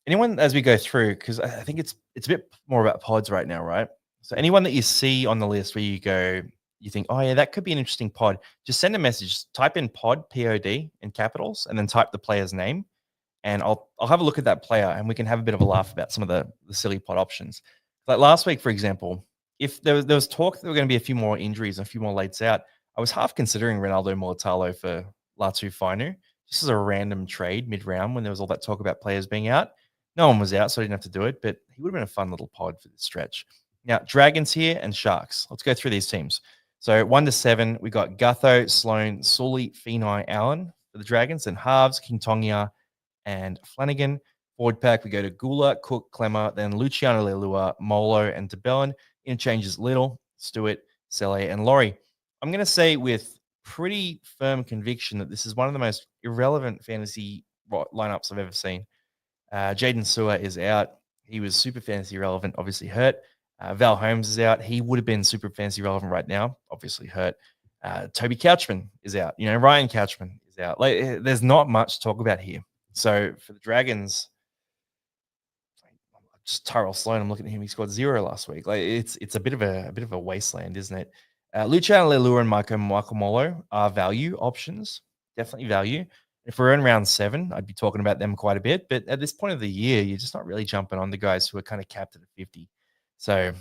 [SPEAKER 1] anyone as we go through, because I think it's a bit more about pods right now, right? So anyone that you see on the list where you go, you think, oh yeah, that could be an interesting pod, just send a message, type in pod, P-O-D in capitals, and then type the player's name. And I'll have a look at that player and we can have a bit of a laugh about some of the silly pod options. Like last week, for example, if there was talk that there were going to be a few more injuries and a few more lates out, I was half considering Ronaldo Mulatalo for Latu Fainu, just as a random trade mid-round when there was all that talk about players being out. No one was out, so I didn't have to do it, but he would have been a fun little pod for this stretch. Now, Dragons here and Sharks. Let's go through these teams. So 1 to 7, we got Gutho, Sloan, Sully, Feeney, Allen for the Dragons, and halves, King Tongia and Flanagan. Forward pack, we go to Gula, Cook, Clemmer, then Luciano Leilua, Molo, and DeBellin. Interchanges Little, Stewart, Sele, and Laurie. I'm going to say with pretty firm conviction that this is one of the most irrelevant fantasy lineups I've ever seen. Jaden Sewer is out. He was super fantasy relevant, obviously hurt. Val Holmes is out. He would have been super fantasy relevant right now, obviously hurt. Toby Couchman is out. Ryan Couchman is out. Like, there's not much to talk about here. So for the Dragons, just Tyrell Sloan, I'm looking at him. He scored 0 last week. Like it's a bit of a wasteland, isn't it? Luciano Leilua and Michael Molo are value options, definitely value. If we're in round 7, I'd be talking about them quite a bit. But at this point of the year, you're just not really jumping on the guys who are kind of capped at 50. So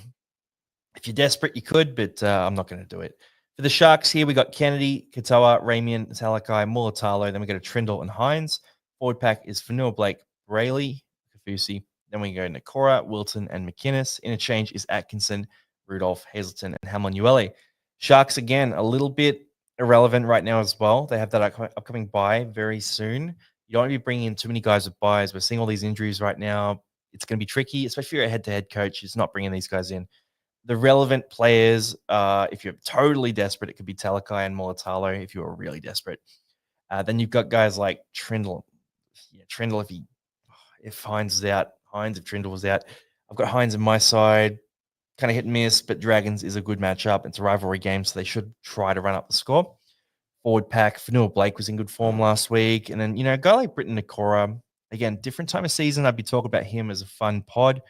[SPEAKER 1] if you're desperate, you could, but I'm not going to do it. For the Sharks here, we got Kennedy, Katoa, Ramian, Talakai, Mulatalo. Then we got a Trindle and Hines. Forward pack is Fanua Blake, Brayley, Tafusi. Then we go Nakora, Wilton, and McInnes. Interchange is Atkinson, Rudolph, Hazleton, and Hamlin-Uele. Sharks, again, a little bit irrelevant right now as well. They have that upcoming bye very soon. You don't want to be bringing in too many guys with buys. We're seeing all these injuries right now. It's going to be tricky, especially if you're a head-to-head coach. It's not bringing these guys in. The relevant players, if you're totally desperate, it could be Talakai and Mulatalo if you're really desperate. Then you've got guys like Trindle. Yeah, Trindle, if Hines is out, if Trindle was out. I've got Hines on my side, kind of hit and miss, but Dragons is a good matchup. It's a rivalry game, so they should try to run up the score. Forward pack, Fanua Blake was in good form last week. And then, a guy like Britton Nakora, again, different time of season. I'd be talking about him as a fun pod.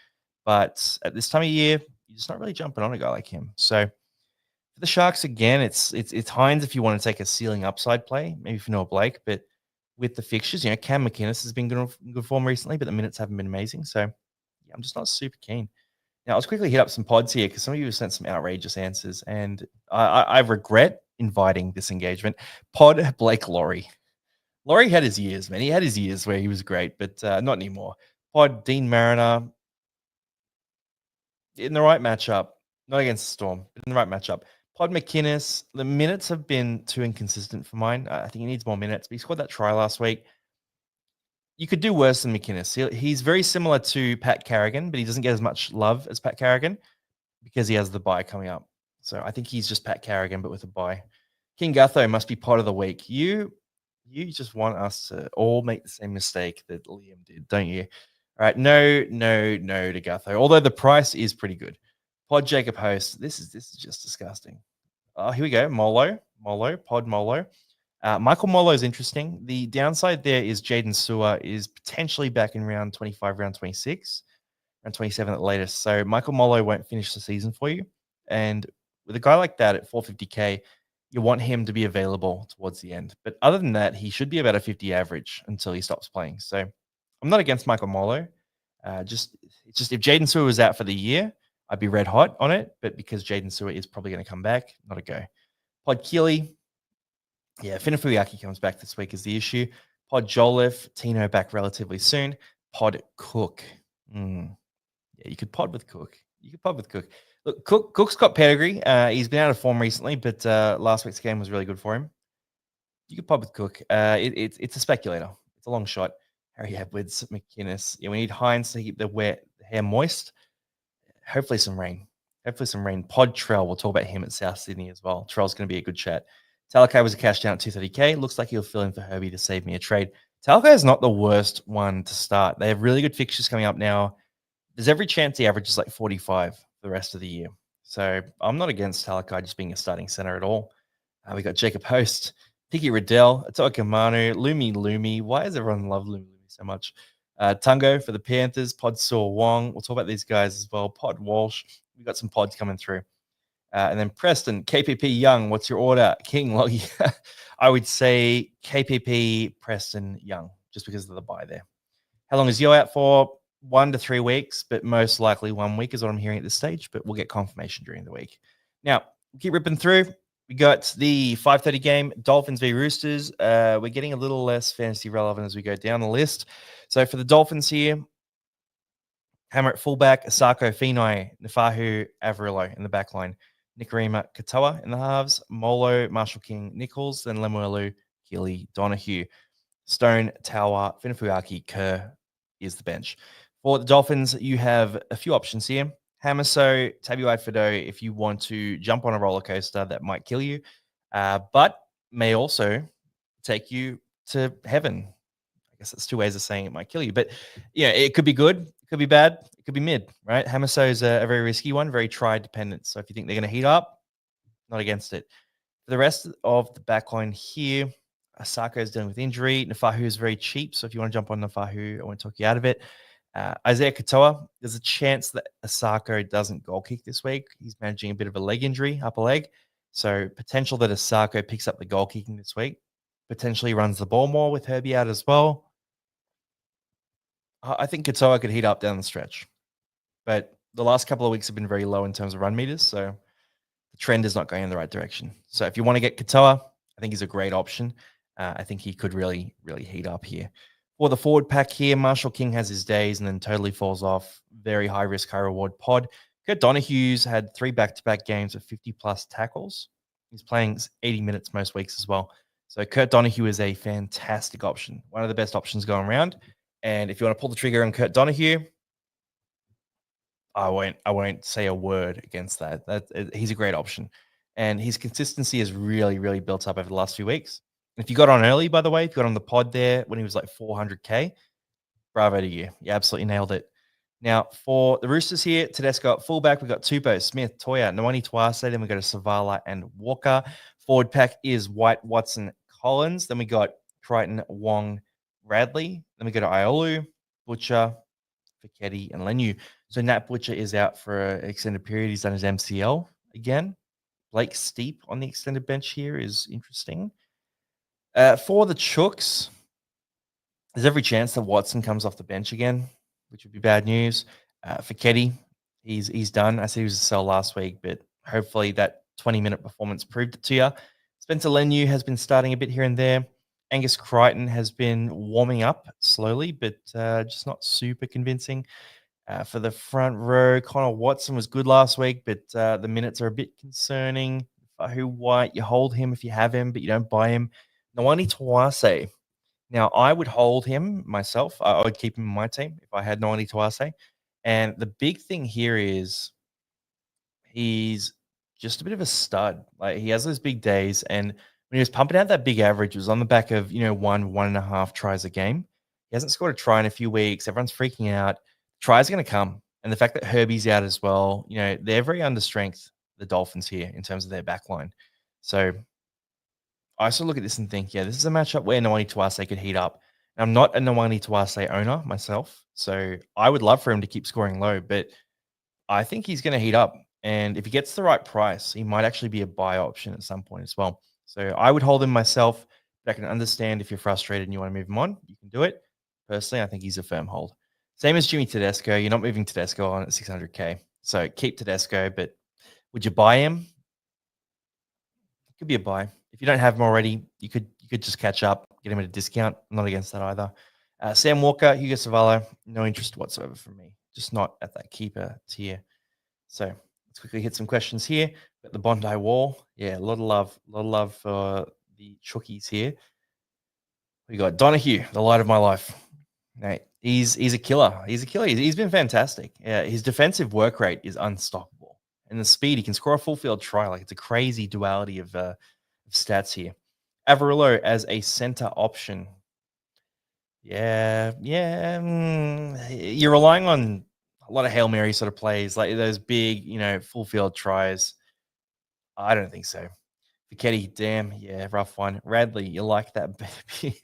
[SPEAKER 1] But at this time of year, you're just not really jumping on a guy like him. So for the Sharks, again, it's Hines if you want to take a ceiling upside play, maybe Fanua Blake. But with the fixtures, Cam McInnes has been in good form recently, but the minutes haven't been amazing. So yeah, I'm just not super keen. Now, let's quickly hit up some pods here because some of you have sent some outrageous answers, and I regret inviting this engagement. Pod Blake Laurie. Laurie had his years, man. He had his years where he was great, but not anymore. Pod Dean Mariner in the right matchup, not against the Storm, but in the right matchup. Pod McInnes, the minutes have been too inconsistent for mine. I think he needs more minutes, but he scored that try last week. You could do worse than McInnes. He's very similar to Pat Carrigan, but he doesn't get as much love as Pat Carrigan because he has the bye coming up. So I think he's just Pat Carrigan, but with a bye. King Gutho must be pod of the week. You just want us to all make the same mistake that Liam did, don't you? All right, no to Gutho. Although the price is pretty good. Pod Jacob Host. This is just disgusting. Oh, here we go. Pod Molo. Michael Molo is interesting. The downside there is Jaden Sewer is potentially back in round 25, round 26, round 27 at the latest. So Michael Molo won't finish the season for you. And with a guy like that at 450K, you want him to be available towards the end. But other than that, he should be about a 50 average until he stops playing. So I'm not against Michael Molo. It's just if Jaden Sewer was out for the year, I'd be red hot on it. But because Jaden Sewer is probably going to come back, not a go. Pod Keely. Yeah, Finafuyaki comes back this week is the issue. Pod Joliffe, Tino back relatively soon. Pod Cook. Yeah, you could pod with Cook. Look, Cook's got pedigree. He's been out of form recently, but last week's game was really good for him. You could pod with Cook. It's a speculator. It's a long shot. Harry Edwards, McInnes. Yeah, we need Hines to keep the hair moist. Hopefully some rain. Pod Trell. We'll talk about him at South Sydney as well. Trell's going to be a good chat. Talakai was a cash down at 230K. Looks like he'll fill in for Herbie to save me a trade. Talakai is not the worst one to start. They have really good fixtures coming up now. There's every chance he averages like 45 for the rest of the year. So I'm not against Talakai just being a starting center at all. We got Jacob Host, Tiki Riddell, Atoa Kamanu, Lumi. Why does everyone love Lumi so much? Tungo for the Panthers, Pod Saw Wong. We'll talk about these guys as well. Pod Walsh. We've got some pods coming through. And then Preston, KPP Young. What's your order? King Loggy. I would say KPP Preston Young, just because of the bye there. How long is Yo out for? 1 to 3 weeks, but most likely 1 week is what I'm hearing at this stage, but we'll get confirmation during the week. Now, we'll keep ripping through. We got the 5:30 game, Dolphins v Roosters. We're getting a little less fantasy relevant as we go down the list. So for the Dolphins here, Hammer at fullback, Asako Finai, Nafahu Averillo in the back line, Nikarima Katoa in the halves, Molo, Marshall King, Nichols, then Lemuelu, Keely, Donahue, Stone, Tower, Finafuyaki, Kerr is the bench. For the Dolphins, you have a few options here. Hamaso, Tabuai Fido, if you want to jump on a roller coaster that might kill you, but may also take you to heaven. I guess that's 2 ways of saying it might kill you. But yeah, it could be good, it could be bad, it could be mid, right? Hamaso is a very risky one, very try dependent. So if you think they're going to heat up, not against it. For the rest of the backline here, Asako is dealing with injury. Nafahu is very cheap. So if you want to jump on Nafahu, I won't talk you out of it. Isaiah Katoa, there's a chance that Asako doesn't goal kick this week. He's managing a bit of a leg injury, upper leg. So potential that Asako picks up the goal kicking this week. Potentially runs the ball more with Herbie out as well. I think Katoa could heat up down the stretch. But the last couple of weeks have been very low in terms of run meters. So the trend is not going in the right direction. So if you want to get Katoa, I think he's a great option. I think he could really, really heat up here. For the forward pack here, Marshall King has his days and then totally falls off. Very high risk, high reward pod. Kurt Donohue's had 3 back-to-back games of 50-plus tackles. He's playing 80 minutes most weeks as well. So Kurt Donohue is a fantastic option, one of the best options going around. And if you want to pull the trigger on Kurt Donohue, I won't say a word against that. He's a great option, and his consistency has really built up over the last few weeks. And if you got on early, by the way, if you got on the pod there when he was like 400k, bravo to you. You absolutely nailed it. Now for the Roosters here, Tedesco at fullback, we've got Tupou, Smith, Toya, Nwani Tuase, then we go to Savala and Walker. Forward pack is White, Watson, Collins. Then we got Crichton, Wong, Radley. Then we go to Iolu, Butcher, Fiketti, and Lenu. So Nat Butcher is out for an extended period. He's done his MCL again. Blake Steep on the extended bench here is interesting. For the Chooks, there's every chance that Watson comes off the bench again, which would be bad news. Fiketti, he's done. I said he was a sell last week, but hopefully that 20-minute performance proved it to you. Spencer Lenu has been starting a bit here and there. Angus Crichton has been warming up slowly, but just not super convincing. For the front row, Connor Watson was good last week, but the minutes are a bit concerning. Who White, you hold him if you have him, but you don't buy him. Nwani Tuase. Now, I would hold him myself. I would keep him in my team if I had Nwani Tuase. And the big thing here is he's just a bit of a stud. Like he has those big days, and when he was pumping out that big average, it was on the back of 1.5 tries a game. He hasn't scored a try in a few weeks. Everyone's freaking out. Tries are going to come, and the fact that Herbie's out as well, they're very under strength. The Dolphins here in terms of their back line. So I sort of look at this and think, yeah, this is a matchup where Nwani Tuase could heat up. And I'm not a Nwani Tuase owner myself, so I would love for him to keep scoring low, but I think he's going to heat up. And if he gets the right price, he might actually be a buy option at some point as well. So I would hold him myself, but I can understand if you're frustrated and you want to move him on, you can do it. Personally, I think he's a firm hold. Same as Jimmy Tedesco. You're not moving Tedesco on at 600k. So keep Tedesco, but would you buy him? It could be a buy. If you don't have him already, you could just catch up, get him at a discount. I'm not against that either. Sam Walker, Hugo Savallo, no interest whatsoever from me. Just not at that keeper tier. So let's quickly hit some questions here. Got the Bondi Wall. Yeah, a lot of love for the Chookies here. We got Donahue, the light of my life. Mate, he's a killer. He's a killer. He's been fantastic. Yeah, his defensive work rate is unstoppable, and the speed, he can score a full field try. Like it's a crazy duality of stats here. Avarillo as a center option. Yeah. You're relying on a lot of Hail Mary sort of plays, like those big, full field tries. I don't think so. Fiketti, damn, yeah, rough one. Radley, you like that, baby?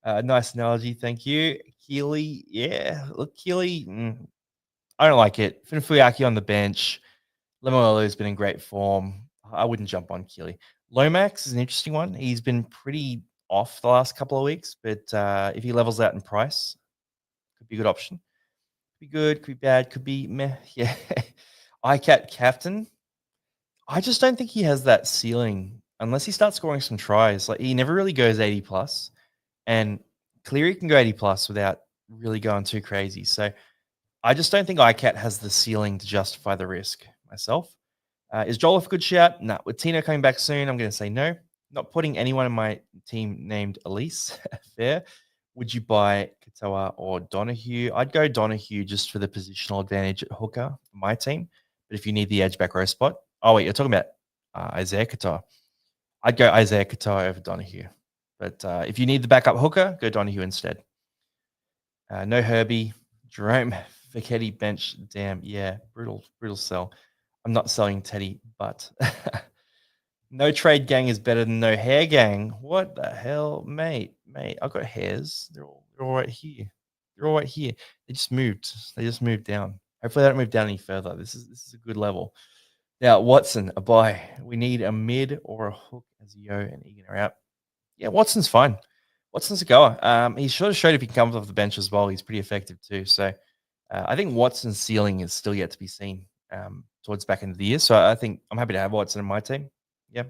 [SPEAKER 1] Nice analogy, thank you. Keely, yeah, look, Keely, I don't like it. Finfuyaki on the bench. Lemuelu's been in great form. I wouldn't jump on Keely. Lomax is an interesting one. He's been pretty off the last couple of weeks, but if he levels out in price, could be a good option. Could be good, could be bad, could be meh. Yeah. ICAT captain. I just don't think he has that ceiling unless he starts scoring some tries. Like he never really goes 80 plus, and Cleary can go 80 plus without really going too crazy. So I just don't think ICAT has the ceiling to justify the risk myself. Is Joel a good shout? No. With Tino coming back soon, I'm going to say no. Not putting anyone in my team named Elise. Fair. Would you buy Katoa or Donahue? I'd go Donahue just for the positional advantage at hooker for my team. But if you need the edge back row spot, oh wait, you're talking about Isaiah Katoa. I'd go Isaiah Katoa over Donahue. But if you need the backup hooker, go Donahue instead. No Herbie. Jerome Fiketti bench. Damn, yeah, brutal sell. I'm not selling Teddy, but no trade gang is better than no hair gang. What the hell, mate? I've got hairs. They're all right here. They're all right here. They just moved down. Hopefully they don't move down any further. This is a good level. Now, Watson, a buy. We need a mid or a hook as Yo and Egan are out. Yeah, Watson's fine. Watson's a goer. He sort of showed if he comes off the bench as well, he's pretty effective too. So I think Watson's ceiling is still yet to be seen towards back end of the year. So I think I'm happy to have Watson in my team. Yeah.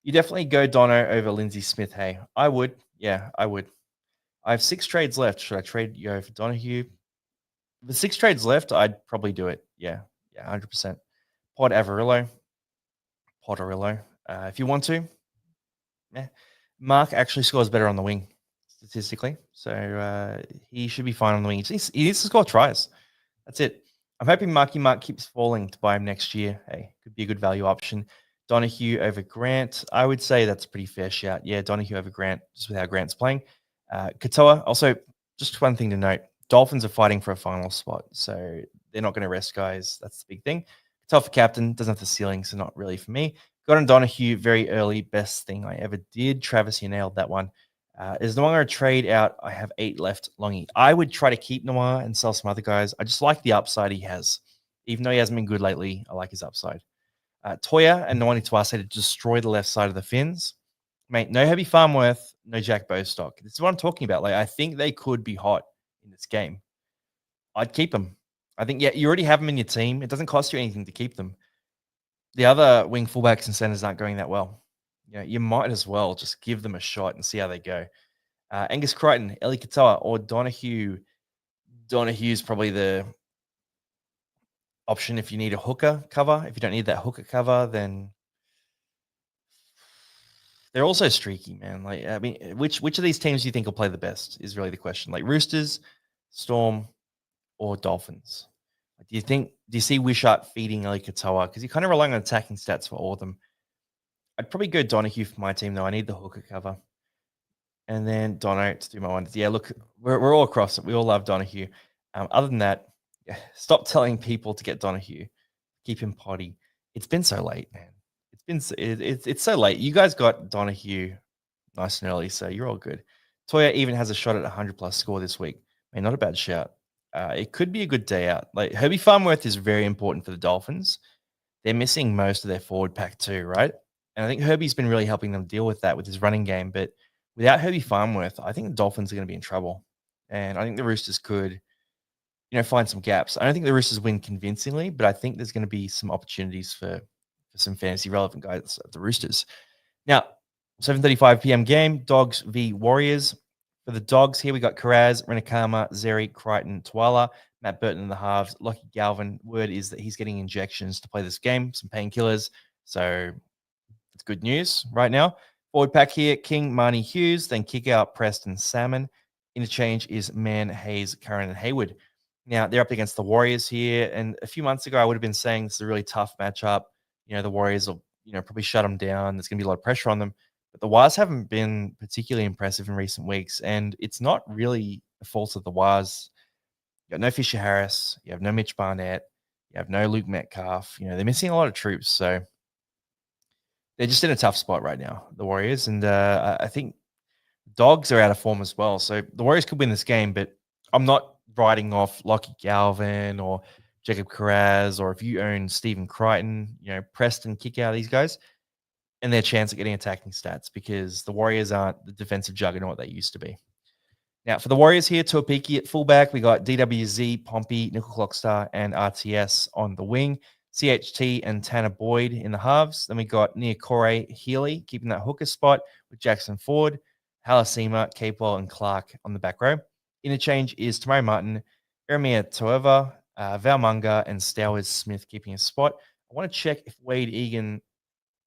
[SPEAKER 1] You definitely go Dono over Lindsay Smith. Hey, I would. Yeah, I would. I have 6 trades left. Should I trade Yo for Donahue? With 6 trades left, I'd probably do it. Yeah, 100%. Pod Avarillo, Potterillo. If you want to, yeah. Mark actually scores better on the wing statistically, so he should be fine on the wing. He needs to score tries. That's it. I'm hoping Marky Mark keeps falling to buy him next year. Hey, could be a good value option. Donahue over Grant. I would say that's a pretty fair shout. Yeah, Donahue over Grant, just with how Grant's playing. Katoa, also, just one thing to note. Dolphins are fighting for a final spot, so they're not going to rest guys. That's the big thing. Katoa for captain, doesn't have the ceiling, so not really for me. Got on Donahue very early. Best thing I ever did. Travis, you nailed that one. Is Noah a trade out? I have 8 left. Longy. I would try to keep Noah and sell some other guys. I just like the upside he has. Even though he hasn't been good lately, I like his upside. Toya and Nwani Tuase to destroy the left side of the Finns. Mate, no Herbie Farmworth, no Jack Bostock. This is what I'm talking about. Like, I think they could be hot in this game. I'd keep them. I think, yeah, you already have them in your team. It doesn't cost you anything to keep them. The other wing fullbacks and centers aren't going that well. You know, you might as well just give them a shot and see how they go. Angus Crichton, Eli Katoa, or Donahue. Donahue's probably the option if you need a hooker cover. If you don't need that hooker cover, then they're also streaky, man. Like, I mean, which of these teams do you think will play the best is really the question. Like Roosters, Storm, or Dolphins. Do you see Wishart feeding Eli Katoa? Because you're kind of relying on attacking stats for all of them. I'd probably go Donahue for my team, though. I need the hooker cover. And then Dono to do my wonders. Yeah, look, we're all across it. We all love Donahue. Other than that, yeah, stop telling people to get Donahue. Keep him potty. It's been so late, man. It's so late. You guys got Donahue nice and early, so you're all good. Toya even has a shot at 100+ score this week. Man, not a bad shout. It could be a good day out. Like Herbie Farmworth is very important for the Dolphins. They're missing most of their forward pack too, right? And I think Herbie's been really helping them deal with that with his running game. But without Herbie Farmworth, I think the Dolphins are going to be in trouble. And I think the Roosters could, find some gaps. I don't think the Roosters win convincingly, but I think there's going to be some opportunities for some fantasy relevant guys at the Roosters. Now, 7:35 p.m. game, Dogs v Warriors. For the Dogs, here we got Karaz, Renakama, Zeri, Crichton, Twala, Matt Burton in the halves, Lockie Galvin. Word is that he's getting injections to play this game, some painkillers. So it's good news right now. Forward pack here, King, Marnie Hughes, then kick out Preston Salmon. Interchange is Mann, Hayes, Curran, and Hayward. Now, they're up against the Warriors here. And a few months ago, I would have been saying this is a really tough matchup. The Warriors will, probably shut them down. There's going to be a lot of pressure on them. But the Wires haven't been particularly impressive in recent weeks. And it's not really the fault of the Wires. You got no Fisher Harris. You have no Mitch Barnett. You have no Luke Metcalf. They're missing a lot of troops. So they're just in a tough spot right now, the Warriors. And I think Dogs are out of form as well. So the Warriors could win this game, but I'm not writing off Lockie Galvin or Jacob Karaz, or if you own Stephen Crichton, Preston, kick out these guys and their chance at getting attacking stats, because the Warriors aren't the defensive juggernaut they used to be. Now, for the Warriors here, Tuapiki at fullback, we got DWZ, Pompey, Nickel Clockstar, and RTS on the wing. CHT and Tanner Boyd in the halves. Then we got Niokore Healy keeping that hooker spot with Jackson Ford, Halasima, Capewell, and Clark on the back row. Interchange is Tamari Martin, Ermia Toeva, Val Munga, and Stowers Smith keeping a spot. I want to check if Wade Egan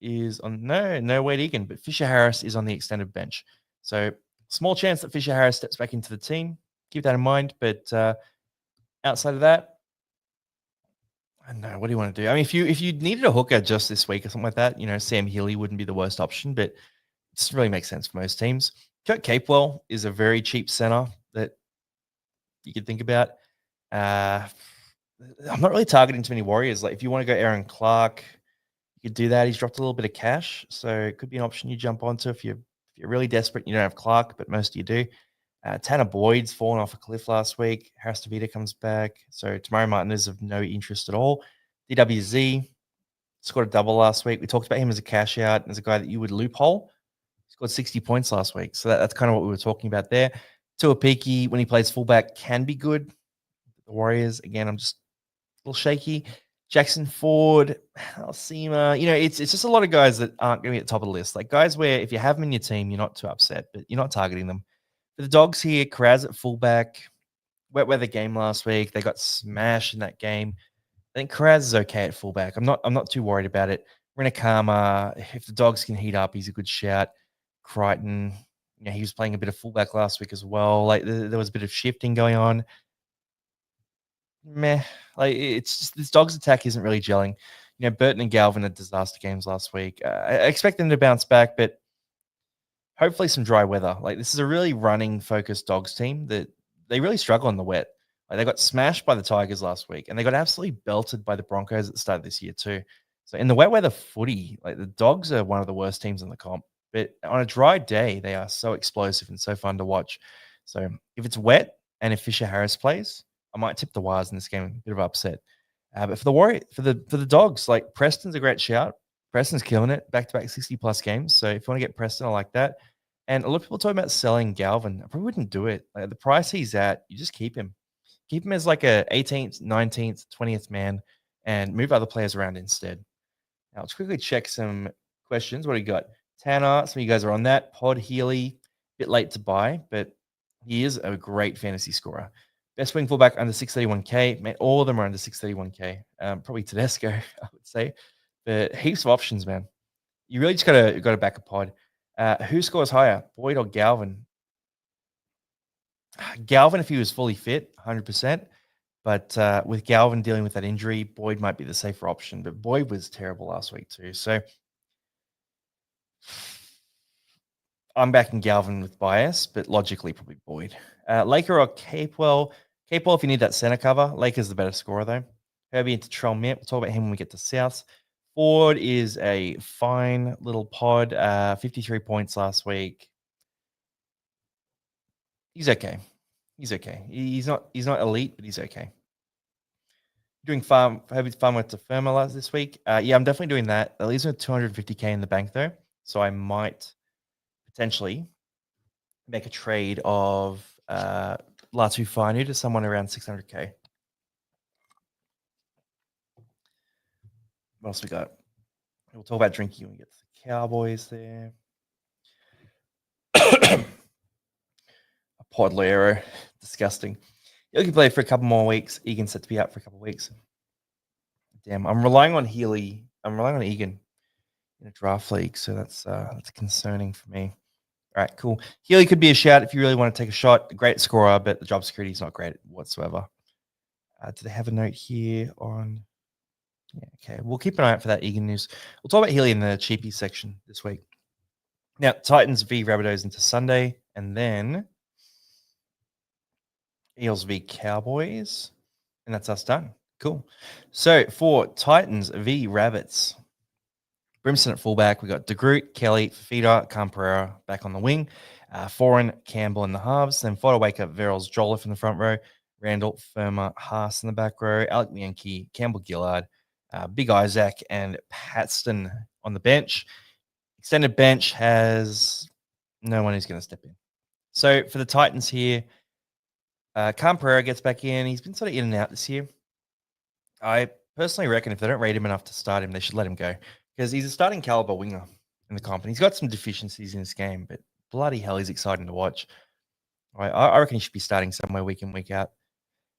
[SPEAKER 1] is on. No Wade Egan, but Fisher Harris is on the extended bench. So small chance that Fisher Harris steps back into the team. Keep that in mind. But outside of that, I don't know. What do you want to do? I mean, if you needed a hooker just this week or something like that, Sam Healy wouldn't be the worst option, but it just really makes sense for most teams. Kurt Capewell is a very cheap center that you could think about. I'm not really targeting too many Warriors. Like if you want to go Aaron Clark, you could do that. He's dropped a little bit of cash, so it could be an option you jump onto if you're really desperate. You don't have Clark, but most of you do. Tanner Boyd's fallen off a cliff last week. Harris Tavita comes back. So Tamari Martin is of no interest at all. DWZ scored a double last week. We talked about him as a cash out, as a guy that you would loophole. He scored 60 points last week. So that's kind of what we were talking about there. Tuapiki, when he plays fullback, can be good. The Warriors, again, I'm just a little shaky. Jackson Ford, Alcima, it's just a lot of guys that aren't going to be at the top of the list. Like guys where if you have them in your team, you're not too upset, but you're not targeting them. For the Dogs here, Kraz at fullback. Wet weather game last week. They got smashed in that game. I think Kraz is okay at fullback. I'm not too worried about it. Renakama, if the Dogs can heat up, he's a good shout. Crichton, he was playing a bit of fullback last week as well. Like there was a bit of shifting going on. Meh. Like it's just this Dogs attack isn't really gelling. Burton and Galvin had disaster games last week. I expect them to bounce back, but hopefully some dry weather. Like this is a really running focused Dogs team that they really struggle in the wet. Like they got smashed by the Tigers last week, and they got absolutely belted by the Broncos at the start of this year too. So in the wet weather footy, like the Dogs are one of the worst teams in the comp. But on a dry day, they are so explosive and so fun to watch. So if it's wet and if Fisher Harris plays, I might tip the Wires in this game. A bit of upset. But for the for the Dogs, like Preston's a great shout. Preston's killing it, back-to-back 60-plus games. So if you want to get Preston, I like that. And a lot of people talking about selling Galvin. I probably wouldn't do it. Like the price he's at, you just keep him. Keep him as like a 18th, 19th, 20th man and move other players around instead. Now, let's quickly check some questions. What do you got? Tanner, some of you guys are on that. Pod Healy, bit late to buy, but he is a great fantasy scorer. Best wing fullback under 631K. Man, all of them are under 631K. Probably Tedesco, I would say. But heaps of options, man. You really just gotta back a pod. Who scores higher, Boyd or Galvin? Galvin, if he was fully fit, 100%. But with Galvin dealing with that injury, Boyd might be the safer option. But Boyd was terrible last week too. So I'm backing Galvin with bias, but logically probably Boyd. Laker or Capewell? Capewell, if you need that center cover. Laker's the better scorer though. Herbie into Trell Mint. We'll talk about him when we get to South. Ford is a fine little pod. 53 points last week. He's okay. He's okay. He's not elite, but he's okay. Doing farm with Firma this week. Yeah, I'm definitely doing that. That leaves me with 250K in the bank though. So I might potentially make a trade of Latu Finu to someone around 600K. What else we got? We'll talk about drinking when we get to the Cowboys there. A Podlero. Disgusting. You can play for a couple more weeks. Egan's set to be out for a couple of weeks. Damn, I'm relying on Healy. I'm relying on Egan in a draft league, so that's concerning for me. All right, cool. Healy could be a shout if you really want to take a shot. Great scorer, but the job security is not great whatsoever. Do they have a note here on? Yeah, okay. We'll keep an eye out for that Egan news. We'll talk about Healy in the cheapie section this week. Now, Titans v Rabbitohs into Sunday, and then Eels v Cowboys, and that's us done. Cool. So for Titans v Rabbits, Brimson at fullback. We got DeGroot, Kelly, Fafita, Camperera back on the wing. Foreign, Campbell in the halves. Then Fodawaker, Verrills, Jolliffe in the front row. Randall, Firma, Haas in the back row. Alec Bianchi, Campbell Gillard, Big Isaac, and Patston on the bench. Extended bench has no one who's going to step in. So for the Titans here, Camperera gets back in. He's been sort of in and out this year. I personally reckon if they don't rate him enough to start him, they should let him go because he's a starting caliber winger in the comp. And he's got some deficiencies in his game, but bloody hell, he's exciting to watch. I reckon he should be starting somewhere week in, week out.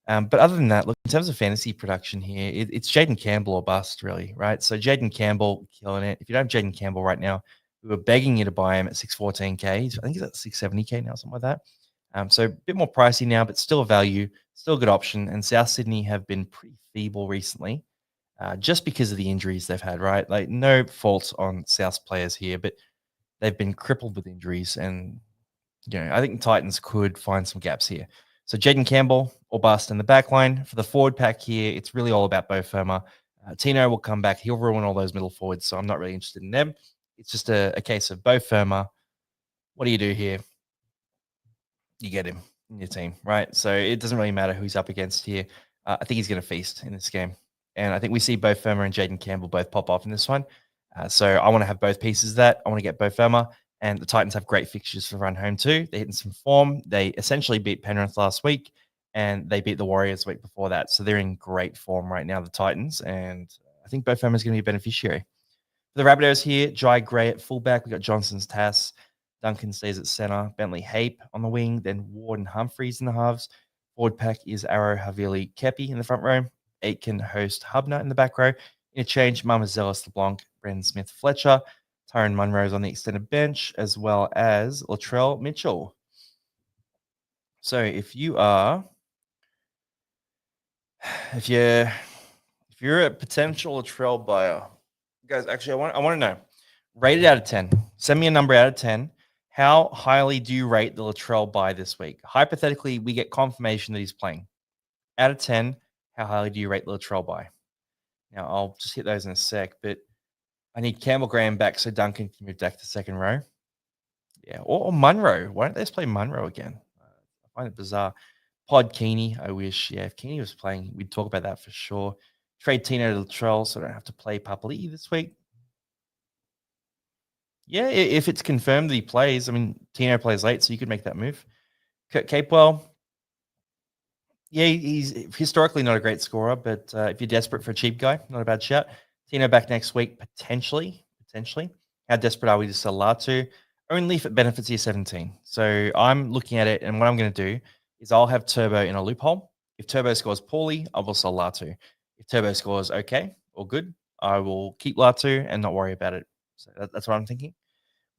[SPEAKER 1] But other than that, look, in terms of fantasy production here, it's Jaden Campbell or bust, really, right? So Jaden Campbell killing it. If you don't have Jaden Campbell right now, we were begging you to buy him at 614K. I think he's at 670K now, something like that. So a bit more pricey now, but still a value, still a good option. And South Sydney have been pretty feeble recently, just because of the injuries they've had, right? Like no fault on South's players here, but they've been crippled with injuries. And, I think the Titans could find some gaps here. So Jaden Campbell or bust in the back line. For the forward pack here, it's really all about Bo Firma. Tino will come back. He'll ruin all those middle forwards, so I'm not really interested in them. It's just a case of Bo Firma. What do you do here? You get him in your team, right? So it doesn't really matter who he's up against here. I think he's going to feast in this game. And I think we see Bo Firma and Jaden Campbell both pop off in this one. So I want to have both pieces of that. I want to get Bo Firma. And the Titans have great fixtures for run home too. They're hitting some form. They essentially beat Penrith last week, and they beat the Warriors the week before that. So they're in great form right now, the Titans. And I think Bo Firma is going to be a beneficiary. For the Rabbitohs here, Jai Gray at fullback. We got Johnson's Tass. Duncan stays at center. Bentley Hape on the wing. Then Ward and Humphreys in the halves. Forward pack is Arrow, Havili, Kepi in the front row. Aitken host Hubner in the back row. Interchange, Marmazelis, LeBlanc, Brendan Smith, Fletcher. Tyron Munro's on the extended bench, as well as Latrell Mitchell. So if you're a potential Latrell buyer, guys, actually I want to know, rate it out of 10. Send me a number out of 10. How highly do you rate the Latrell buy this week? Hypothetically, we get confirmation that he's playing. Out of 10, how highly do you rate the Latrell buy? Now, I'll just hit those in a sec, but I need Campbell Graham back so Duncan can move back to second row. Yeah, or Munro. Why don't they just play Munro again? I find it bizarre. Pod Keeney, I wish. Yeah, if Keeney was playing, we'd talk about that for sure. Trade Tino to Latrell so I don't have to play Papali'i this week. Yeah, if it's confirmed that he plays, I mean, Tino plays late, so you could make that move. Kurt Capewell, yeah, he's historically not a great scorer, but if you're desperate for a cheap guy, not a bad shout. Tino back next week, potentially. How desperate are we to sell Latu? Only if it benefits year 17. So I'm looking at it, and what I'm going to do is I'll have Turbo in a loophole. If Turbo scores poorly, I will sell Latu. If Turbo scores okay or good, I will keep Latu and not worry about it. So that's what I'm thinking.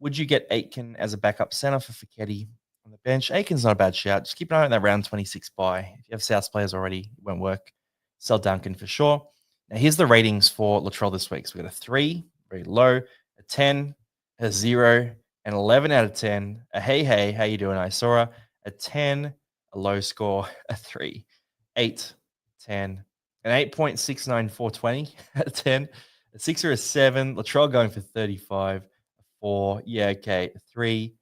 [SPEAKER 1] Would you get Aitken as a backup center for Fiketti on the bench? Aitken's not a bad shout. Just keep an eye on that round 26 buy. If you have South players already, it won't work. Sell Duncan for sure. Now, here's the ratings for Latrell this week. So we got a 3, very low, a 10, a 0, an 11 out of 10, a hey, how you doing, Isora, a 10, a low score, a 3, 8, 10, an 8.69420 out of 10, a 6 or a 7, Latrell going for 35, 4, yeah, okay, 3,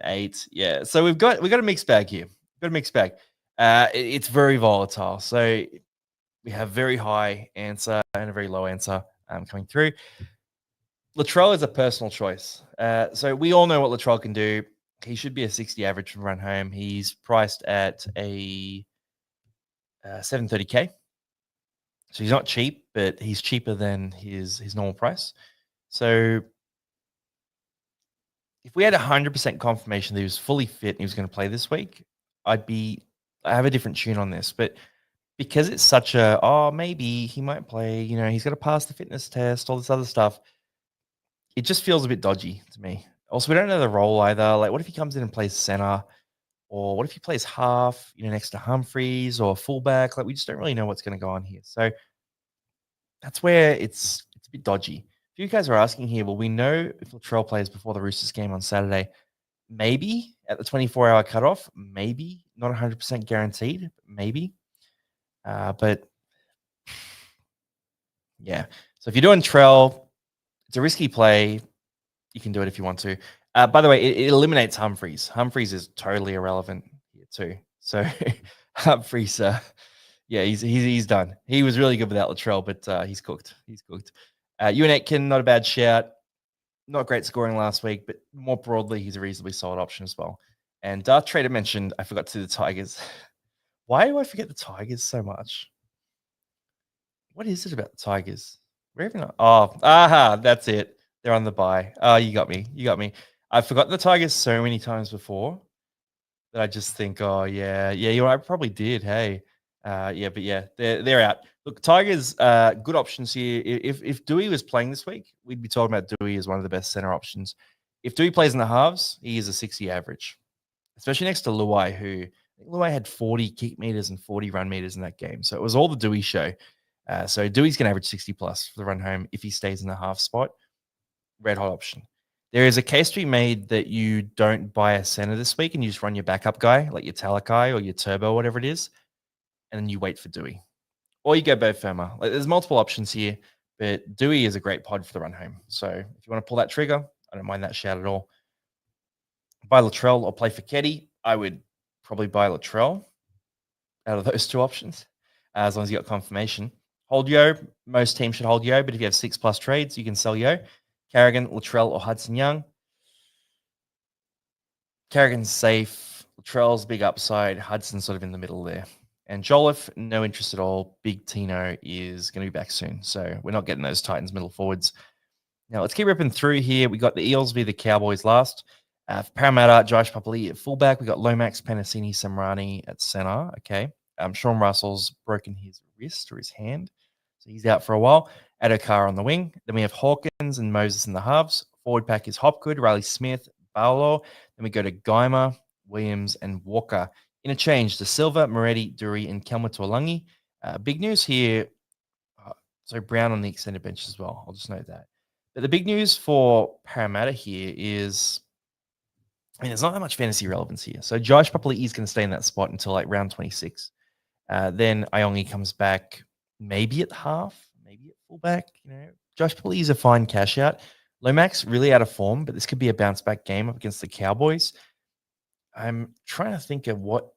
[SPEAKER 1] 8, yeah. So we've got a mixed bag here. We've got a mixed bag. It's very volatile. So we have very high answer and a very low answer coming through. Latrell is a personal choice. So we all know what Latrell can do. He should be a 60 average from run home. He's priced at a 730K. So he's not cheap, but he's cheaper than his normal price. So if we had 100% confirmation that he was fully fit and he was going to play this week, I have a different tune on this. But because it's such maybe he might play, he's got to pass the fitness test, all this other stuff. It just feels a bit dodgy to me. Also, we don't know the role either. Like, what if he comes in and plays center? Or what if he plays half, next to Humphreys or fullback? Like, we just don't really know what's going to go on here. So that's where it's a bit dodgy. If you guys are asking here, well, we know if Latrell plays before the Roosters game on Saturday, maybe at the 24-hour cutoff, maybe not 100% guaranteed, maybe. But yeah. So if you're doing Trell, it's a risky play. You can do it if you want to. By the way, it eliminates Humphreys. Humphreys is totally irrelevant here too. So Humphreys, yeah, he's done. He was really good without Latrell, but he's cooked. Ewan Aitken, not a bad shout. Not great scoring last week, but more broadly, he's a reasonably solid option as well. And Darth Trader mentioned, I forgot to the Tigers. Why do I forget the Tigers so much? What is it about the Tigers? That's it. They're on the bye. Oh, you got me. I've forgotten the Tigers so many times before that I just think, oh yeah, I probably did. Hey, they're out. Look, Tigers, good options here. If Dewey was playing this week, we'd be talking about Dewey as one of the best center options. If Dewey plays in the halves, he is a 60 average, especially next to Luai, who Luai had 40 kick meters and 40 run meters in that game. So it was all the Dewey show. So Dewey's going to average 60 plus for the run home if he stays in the half spot. Red hot option. There is a case to be made that you don't buy a center this week and you just run your backup guy, like your Talakai or your Turbo, whatever it is, and then you wait for Dewey. Or you go Bo Firma. Like, there's multiple options here, but Dewey is a great pod for the run home. So if you want to pull that trigger, I don't mind that shout at all. Buy Latrell or play for Keddy. I would probably buy Latrell out of those two options, as long as you got confirmation. Hold Yo. Most teams should hold Yo, but if you have 6+ trades, you can sell Yo. Carrigan, Latrell, or Hudson Young. Carrigan's safe. Latrell's big upside. Hudson's sort of in the middle there. And Jolliffe, no interest at all. Big Tino is going to be back soon. So we're not getting those Titans middle forwards. Now let's keep ripping through here. We got the Eels v the Cowboys last. For Parramatta, Josh Papali at fullback. We got Lomax, Penasini, Samrani at center. Okay. Sean Russell's broken his wrist or his hand, so he's out for a while. Adokar on the wing. Then we have Hawkins and Moses in the halves. Forward pack is Hopgood, Riley Smith, Barlow. Then we go to Geimer, Williams, and Walker. Interchange to Silva, Moretti, Dury, and Kelma Tuolangi. Big news here. So Brown on the extended bench as well. I'll just note that. But the big news for Parramatta here is, I mean, there's not that much fantasy relevance here. So Josh probably is going to stay in that spot until like round 26. Then Iongi comes back maybe at half, maybe at fullback. Josh probably is a fine cash out. Lomax really out of form, but this could be a bounce back game up against the Cowboys. I'm trying to think of what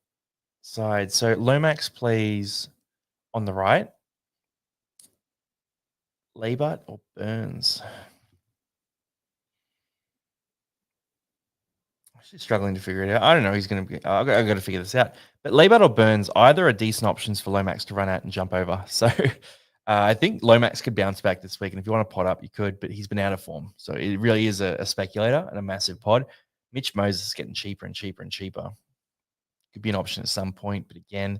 [SPEAKER 1] side. So Lomax plays on the right. Labart or Burns? I'm struggling to figure it out. I don't know. He's going to be. I've got to figure this out. But Labart or Burns, either are decent options for Lomax to run out and jump over. So I think Lomax could bounce back this week. And if you want to pot up, you could, but he's been out of form. So it really is a speculator and a massive pod. Mitch Moses is getting cheaper and cheaper and cheaper. Could be an option at some point. But again,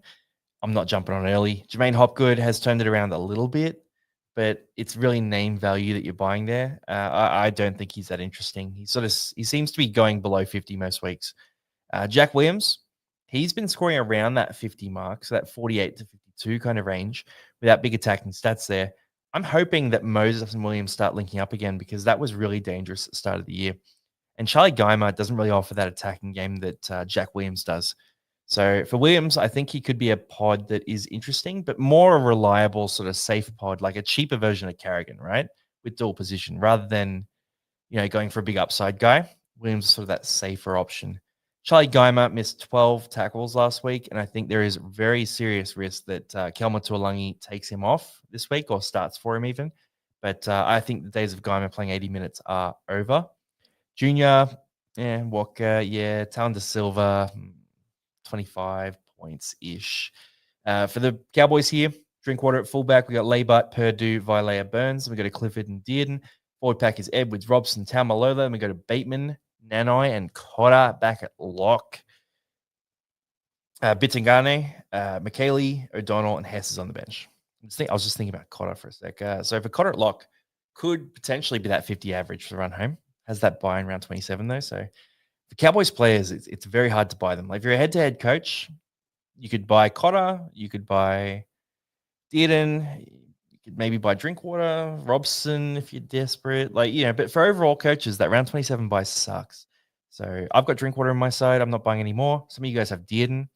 [SPEAKER 1] I'm not jumping on early. Jermaine Hopgood has turned it around a little bit, but it's really name value that you're buying there. I don't think he's that interesting. He seems to be going below 50 most weeks. Jack Williams, he's been scoring around that 50 mark, so that 48 to 52 kind of range without big attacking stats there. I'm hoping that Moses and Williams start linking up again because that was really dangerous at the start of the year. And Charlie Geimer doesn't really offer that attacking game that Jack Williams does. So for Williams, I think he could be a pod that is interesting, but more a reliable sort of safe pod, like a cheaper version of Carrigan, right? With dual position rather than, going for a big upside guy. Williams is sort of that safer option. Charlie Geimer missed 12 tackles last week, and I think there is very serious risk that Kelma Tuolangi takes him off this week or starts for him even. But I think the days of Geimer playing 80 minutes are over. Junior, Walker, Talon De Silva, 25 points-ish. For the Cowboys here, Drinkwater at fullback. We got Labart, Purdue, Vilea, Burns. And we go to Clifford and Dearden. Forward pack is Edwards, Robson, Taumalola. And we go to Bateman, Nanai, and Cotter back at lock. Bittingane, McKaylee, O'Donnell, and Hess is on the bench. I was just thinking about Cotter for a sec. So for Cotter at lock, could potentially be that 50 average for the run home. Has that buy in round 27 though. So for Cowboys players, it's very hard to buy them. Like if you're a head-to-head coach, you could buy Cotter, you could buy Dearden, you could maybe buy Drinkwater, Robson if you're desperate. But for overall coaches, that round 27 buy sucks. So I've got Drinkwater on my side. I'm not buying any more. Some of you guys have Dearden.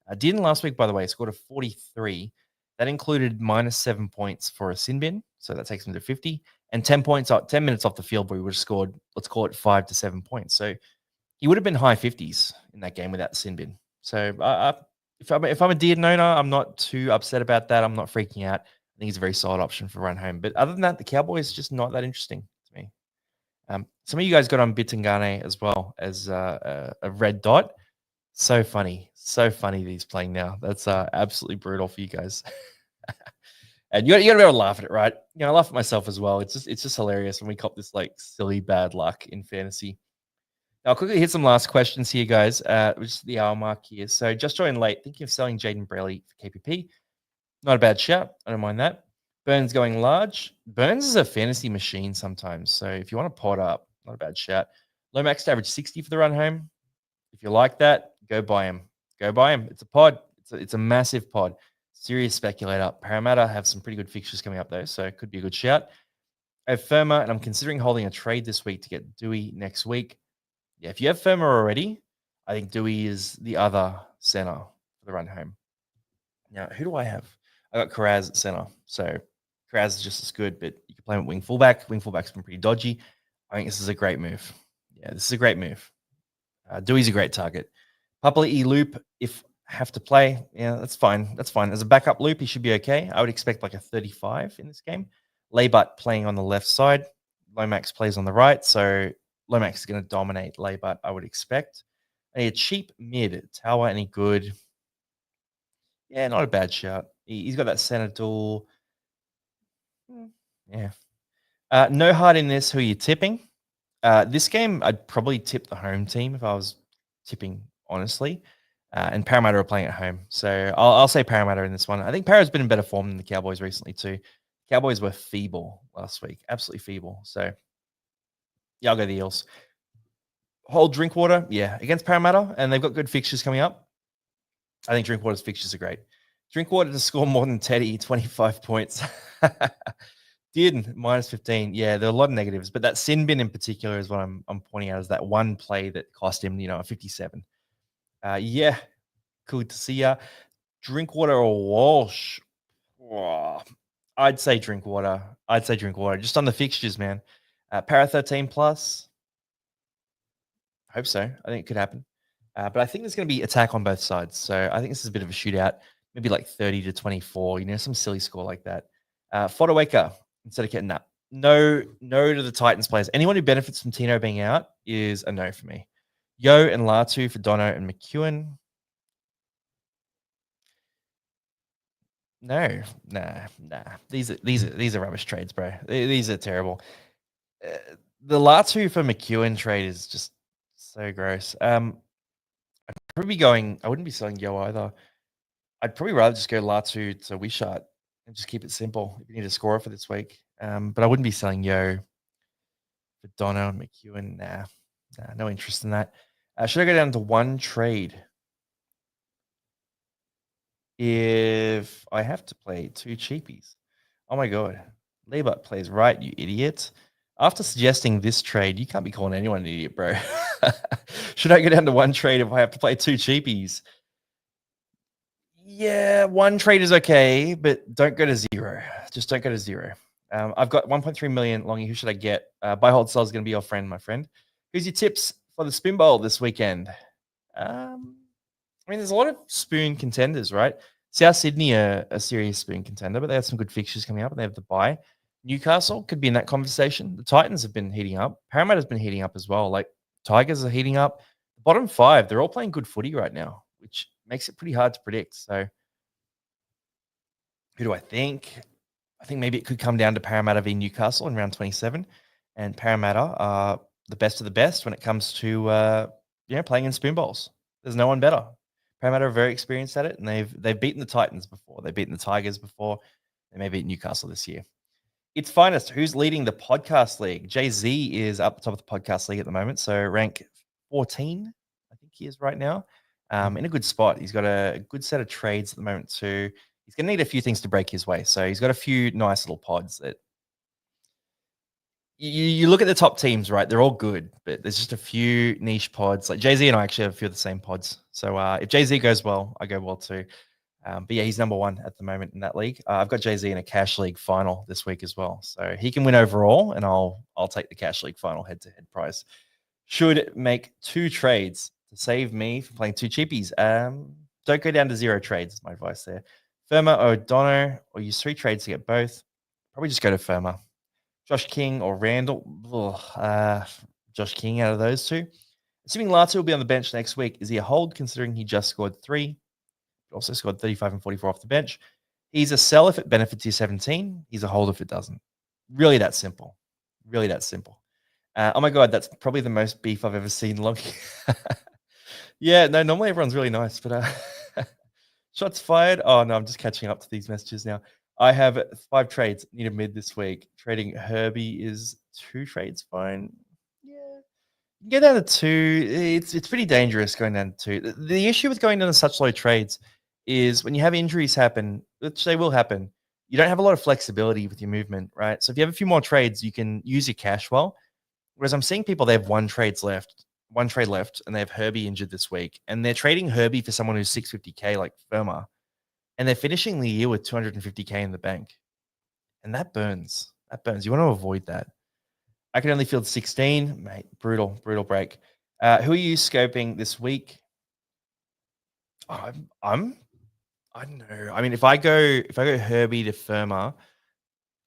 [SPEAKER 1] Dearden last week, by the way, scored a 43. That included -7 points for a sin bin. So that takes him to 50. And 10 minutes off the field where he would have scored, let's call it 5 to 7 points. So he would have been high 50s in that game without the sin bin. So if I'm a Dearden owner, I'm not too upset about that. I'm not freaking out. I think he's a very solid option for run home. But other than that, the Cowboys just not that interesting to me. Some of you guys got on Bittingane as well as a red dot. So funny that he's playing now. That's absolutely brutal for you guys. And you got to be able to laugh at it, right? I laugh at myself as well. It's just hilarious when we cop this like silly bad luck in fantasy. Now, I'll quickly hit some last questions here, guys. Which is the hour mark here. So just joined late. Thinking of selling Jaden Braley for KPP. Not a bad shout. I don't mind that. Burns going large. Burns is a fantasy machine sometimes. So if you want to pot up, not a bad shout. Lomax to average 60 for the run home. If you like that, go buy him. Go buy him. It's a pod. It's a massive pod. Serious speculator. Parramatta have some pretty good fixtures coming up, though, so it could be a good shout. I have Firma, and I'm considering holding a trade this week to get Dewey next week. Yeah, if you have Firma already, I think Dewey is the other center for the run home. Now, who do I have? I got Karaz at center. So Karaz is just as good, but you can play him at wing fullback. Wing fullback's been pretty dodgy. I think this is a great move. Yeah, this is a great move. Dewey's a great target. Papali'i loop, if have to play, that's fine. That's fine. As a backup loop, he should be okay. I would expect like a 35 in this game. Labart playing on the left side. Lomax plays on the right. So Lomax is going to dominate Labart, I would expect. A cheap mid. Tower, any good? Yeah, not a bad shout. He's got that center duel. Yeah. No hard in this. Who are you tipping? This game, I'd probably tip the home team if I was tipping honestly. And Parramatta are playing at home. So I'll say Parramatta in this one. I think Parra's been in better form than the Cowboys recently too. Cowboys were feeble last week, absolutely feeble. So yeah, I'll go the Eels. Hold Drinkwater, yeah, against Parramatta, and they've got good fixtures coming up. I think Drinkwater's fixtures are great. Drinkwater to score more than Teddy, 25 points. Did minus 15. Yeah, there are a lot of negatives, but that sin bin in particular is what I'm pointing out as that one play that cost him, a 57. Yeah, good to see ya. Drinkwater or Walsh? Oh, I'd say Drinkwater. Just on the fixtures, man. Para 13 plus. I hope so. I think it could happen. But I think there's going to be attack on both sides. So I think this is a bit of a shootout, maybe like 30 to 24, some silly score like that. Fodawaker, instead of getting that. No to the Titans players. Anyone who benefits from Tino being out is a no for me. Yo and Latu for Dono and McEwen. No, nah. These are rubbish trades, bro. These are terrible. The Latu for McEwen trade is just so gross. I wouldn't be selling Yo either. I'd probably rather just go Latu to Wishart and just keep it simple if you need a scorer for this week. But I wouldn't be selling Yo for Dono and McEwen. Nah, no interest in that. Should I go down to one trade? If I have to play two cheapies. Oh my god. Leibert plays right, you idiot. After suggesting this trade, you can't be calling anyone an idiot, bro. Should I go down to one trade if I have to play two cheapies? Yeah, one trade is okay, but don't go to zero. Just don't go to zero. I've got 1.3 million. Longy, who should I get? Buy, hold, sell is going to be your friend, my friend. Who's your tips for the Spin Bowl this weekend? There's a lot of spoon contenders, right? South Sydney are a serious spoon contender, but they have some good fixtures coming up and they have the bye. Newcastle could be in that conversation. The Titans have been heating up. Parramatta's been heating up as well. Like Tigers are heating up. The bottom five, they're all playing good footy right now, which makes it pretty hard to predict. So who do I think? I think maybe it could come down to Parramatta v Newcastle in round 27. And Parramatta are the best of the best when it comes to playing in spoon bowls. There's no one better. Parramatta are very experienced at it, and they've beaten the Titans before. They've beaten the Tigers before. They may beat Newcastle this year. It's finest. Who's leading the podcast league? Jay-Z is up the top of the podcast league at the moment, so rank 14, I think he is right now. In a good spot. He's got a good set of trades at the moment too. He's going to need a few things to break his way. So he's got a few nice little pods that you look at the top teams, right? They're all good, but there's just a few niche pods. Like Jay-Z and I actually have a few of the same pods. So if Jay-Z goes well, I go well too. But yeah, he's number one at the moment in that league. I've got Jay-Z in a cash league final this week as well. So he can win overall, and I'll take the cash league final head-to-head prize. Should make two trades to save me from playing two cheapies. Don't go down to zero trades is my advice there. Firma or Dono, or use three trades to get both. Probably just go to Firma. Josh King or Randall. Josh King out of those two. Assuming Latu will be on the bench next week, is he a hold considering he just scored 3? Also scored 35 and 44 off the bench. He's a sell if it benefits your 17. He's a hold if it doesn't. Really that simple. Really that simple. Oh my God, that's probably the most beef I've ever seen. Yeah, no, normally everyone's really nice, but shots fired. Oh no, I'm just catching up to these messages now. I have 5 trades. Need a mid this week. Trading Herbie is 2 trades fine. Yeah. You get down to 2. It's pretty dangerous going down to 2. The issue with going down to such low trades is when you have injuries happen, which they will happen, you don't have a lot of flexibility with your movement, right? So if you have a few more trades, you can use your cash well. Whereas I'm seeing people, they have one trade left, and they have Herbie injured this week, and they're trading Herbie for someone who's 650K like Firma, and they're finishing the year with 250K in the bank. And that burns. That burns. You want to avoid that. I can only field 16. Mate, brutal break. Who are you scoping this week? I don't know. I mean, if I go Herbie to Firma,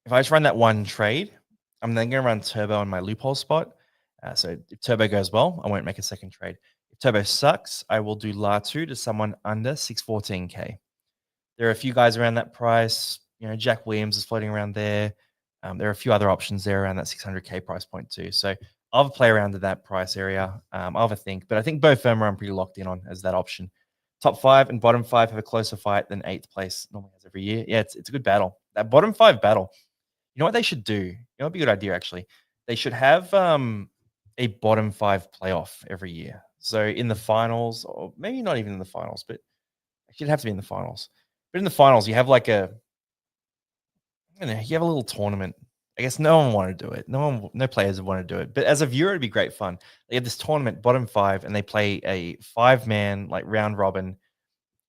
[SPEAKER 1] if I just run that one trade, I'm then going to run Turbo on my loophole spot. So if Turbo goes well, I won't make a second trade. If Turbo sucks, I will do Latu to someone under 614K. There are a few guys around that price. Jack Williams is floating around there. There are a few other options there around that 600K price point too. So I'll have a play around in that price area. I'll have a think, but I think both firm I'm pretty locked in on as that option. Top 5 and bottom 5 have a closer fight than 8th place normally has every year. Yeah, it's a good battle. That bottom 5 battle. You know what they should do? You know, it'd be a good idea actually. They should have a bottom 5 playoff every year. So in the finals, or maybe not even in the finals, but it should have to be in the finals. But in the finals, you have like you have a little tournament. I guess no one wanted to do it. No players would want to do it. But as a viewer, it'd be great fun. They have this tournament, bottom 5, and they play a 5-man like round robin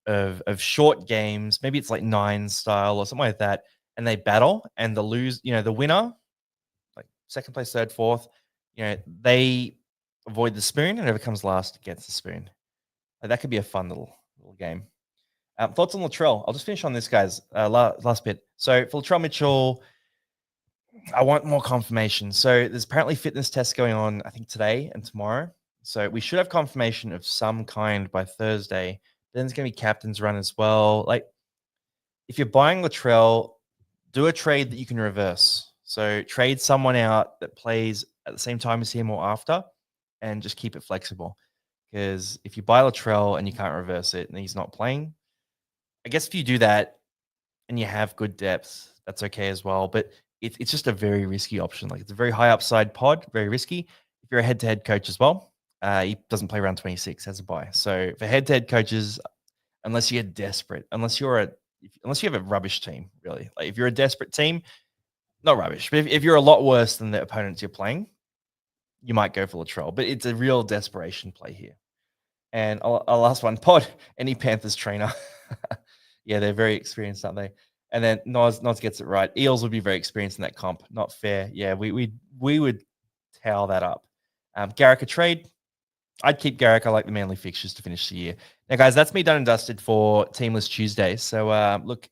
[SPEAKER 1] of short games. Maybe it's like 9 style or something like that. And they battle, and the winner, like second place, third, fourth, they avoid the spoon, and whoever comes last gets the spoon. Like, that could be a fun little game. Thoughts on Latrell? I'll just finish on this, guys. Last bit. So for Latrell Mitchell, I want more confirmation. So there's apparently fitness tests going on, I think today and tomorrow. So we should have confirmation of some kind by Thursday. Then there's going to be captain's run as well. Like, if you're buying Latrell, do a trade that you can reverse. So trade someone out that plays at the same time as him or after, and just keep it flexible. Because if you buy Latrell and you can't reverse it and he's not playing, I guess if you do that and you have good depth, that's okay as well. But it's just a very risky option. Like, it's a very high upside pod, very risky. If you're a head-to-head coach as well, he doesn't play around 26 as a buy. So for head-to-head coaches, unless you're desperate, unless you have a rubbish team, really. Like, if you're a desperate team, not rubbish, but if you're a lot worse than the opponents you're playing, you might go for Latrell. But it's a real desperation play here. And our last one, pod, any Panthers trainer. Yeah, they're very experienced, aren't they? And then Noz gets it right. Eels would be very experienced in that comp. Not fair. Yeah, we would towel that up. Garrick a trade. I'd keep Garrick. I like the Manly fixtures to finish the year. Now, guys, that's me done and dusted for Teamless Tuesday. So, look,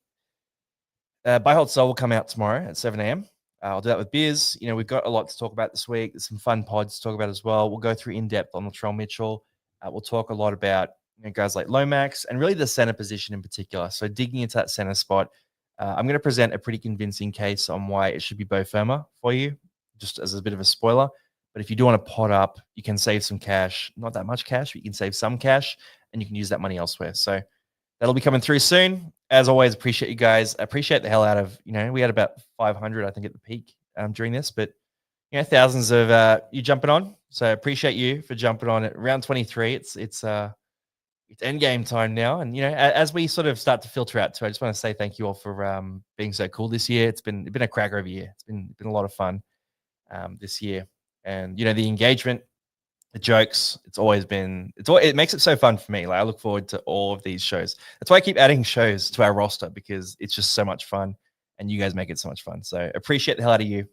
[SPEAKER 1] Buy Hold Sell will come out tomorrow at 7 a.m. I'll do that with beers. We've got a lot to talk about this week. There's some fun pods to talk about as well. We'll go through in depth on Latrell Mitchell. We'll talk a lot about guys like Lomax and really the center position in particular. So digging into that center spot, I'm going to present a pretty convincing case on why it should be Bo Firma for you, just as a bit of a spoiler. But if you do want to pot up, you can save some cash. Not that much cash, but you can save some cash, and you can use that money elsewhere. So that'll be coming through soon. As always, appreciate you guys. I appreciate the hell out of, we had about 500, I think, at the peak during this, but, thousands of you jumping on. So I appreciate you for jumping on at round 23. It's end game time now. And, as we sort of start to filter out too, I just want to say thank you all for being so cool this year. It's been a cracker of a year. It's been a lot of fun this year. And, the engagement, the jokes, it makes it so fun for me. Like, I look forward to all of these shows. That's why I keep adding shows to our roster, because it's just so much fun and you guys make it so much fun. So appreciate the hell out of you.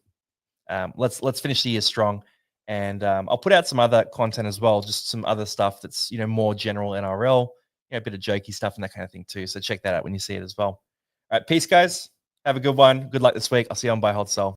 [SPEAKER 1] Let's finish the year strong. And I'll put out some other content as well, just some other stuff that's, more general NRL, a bit of jokey stuff and that kind of thing too. So check that out when you see it as well. All right, peace, guys. Have a good one. Good luck this week. I'll see you on Buy, Hold, Sell.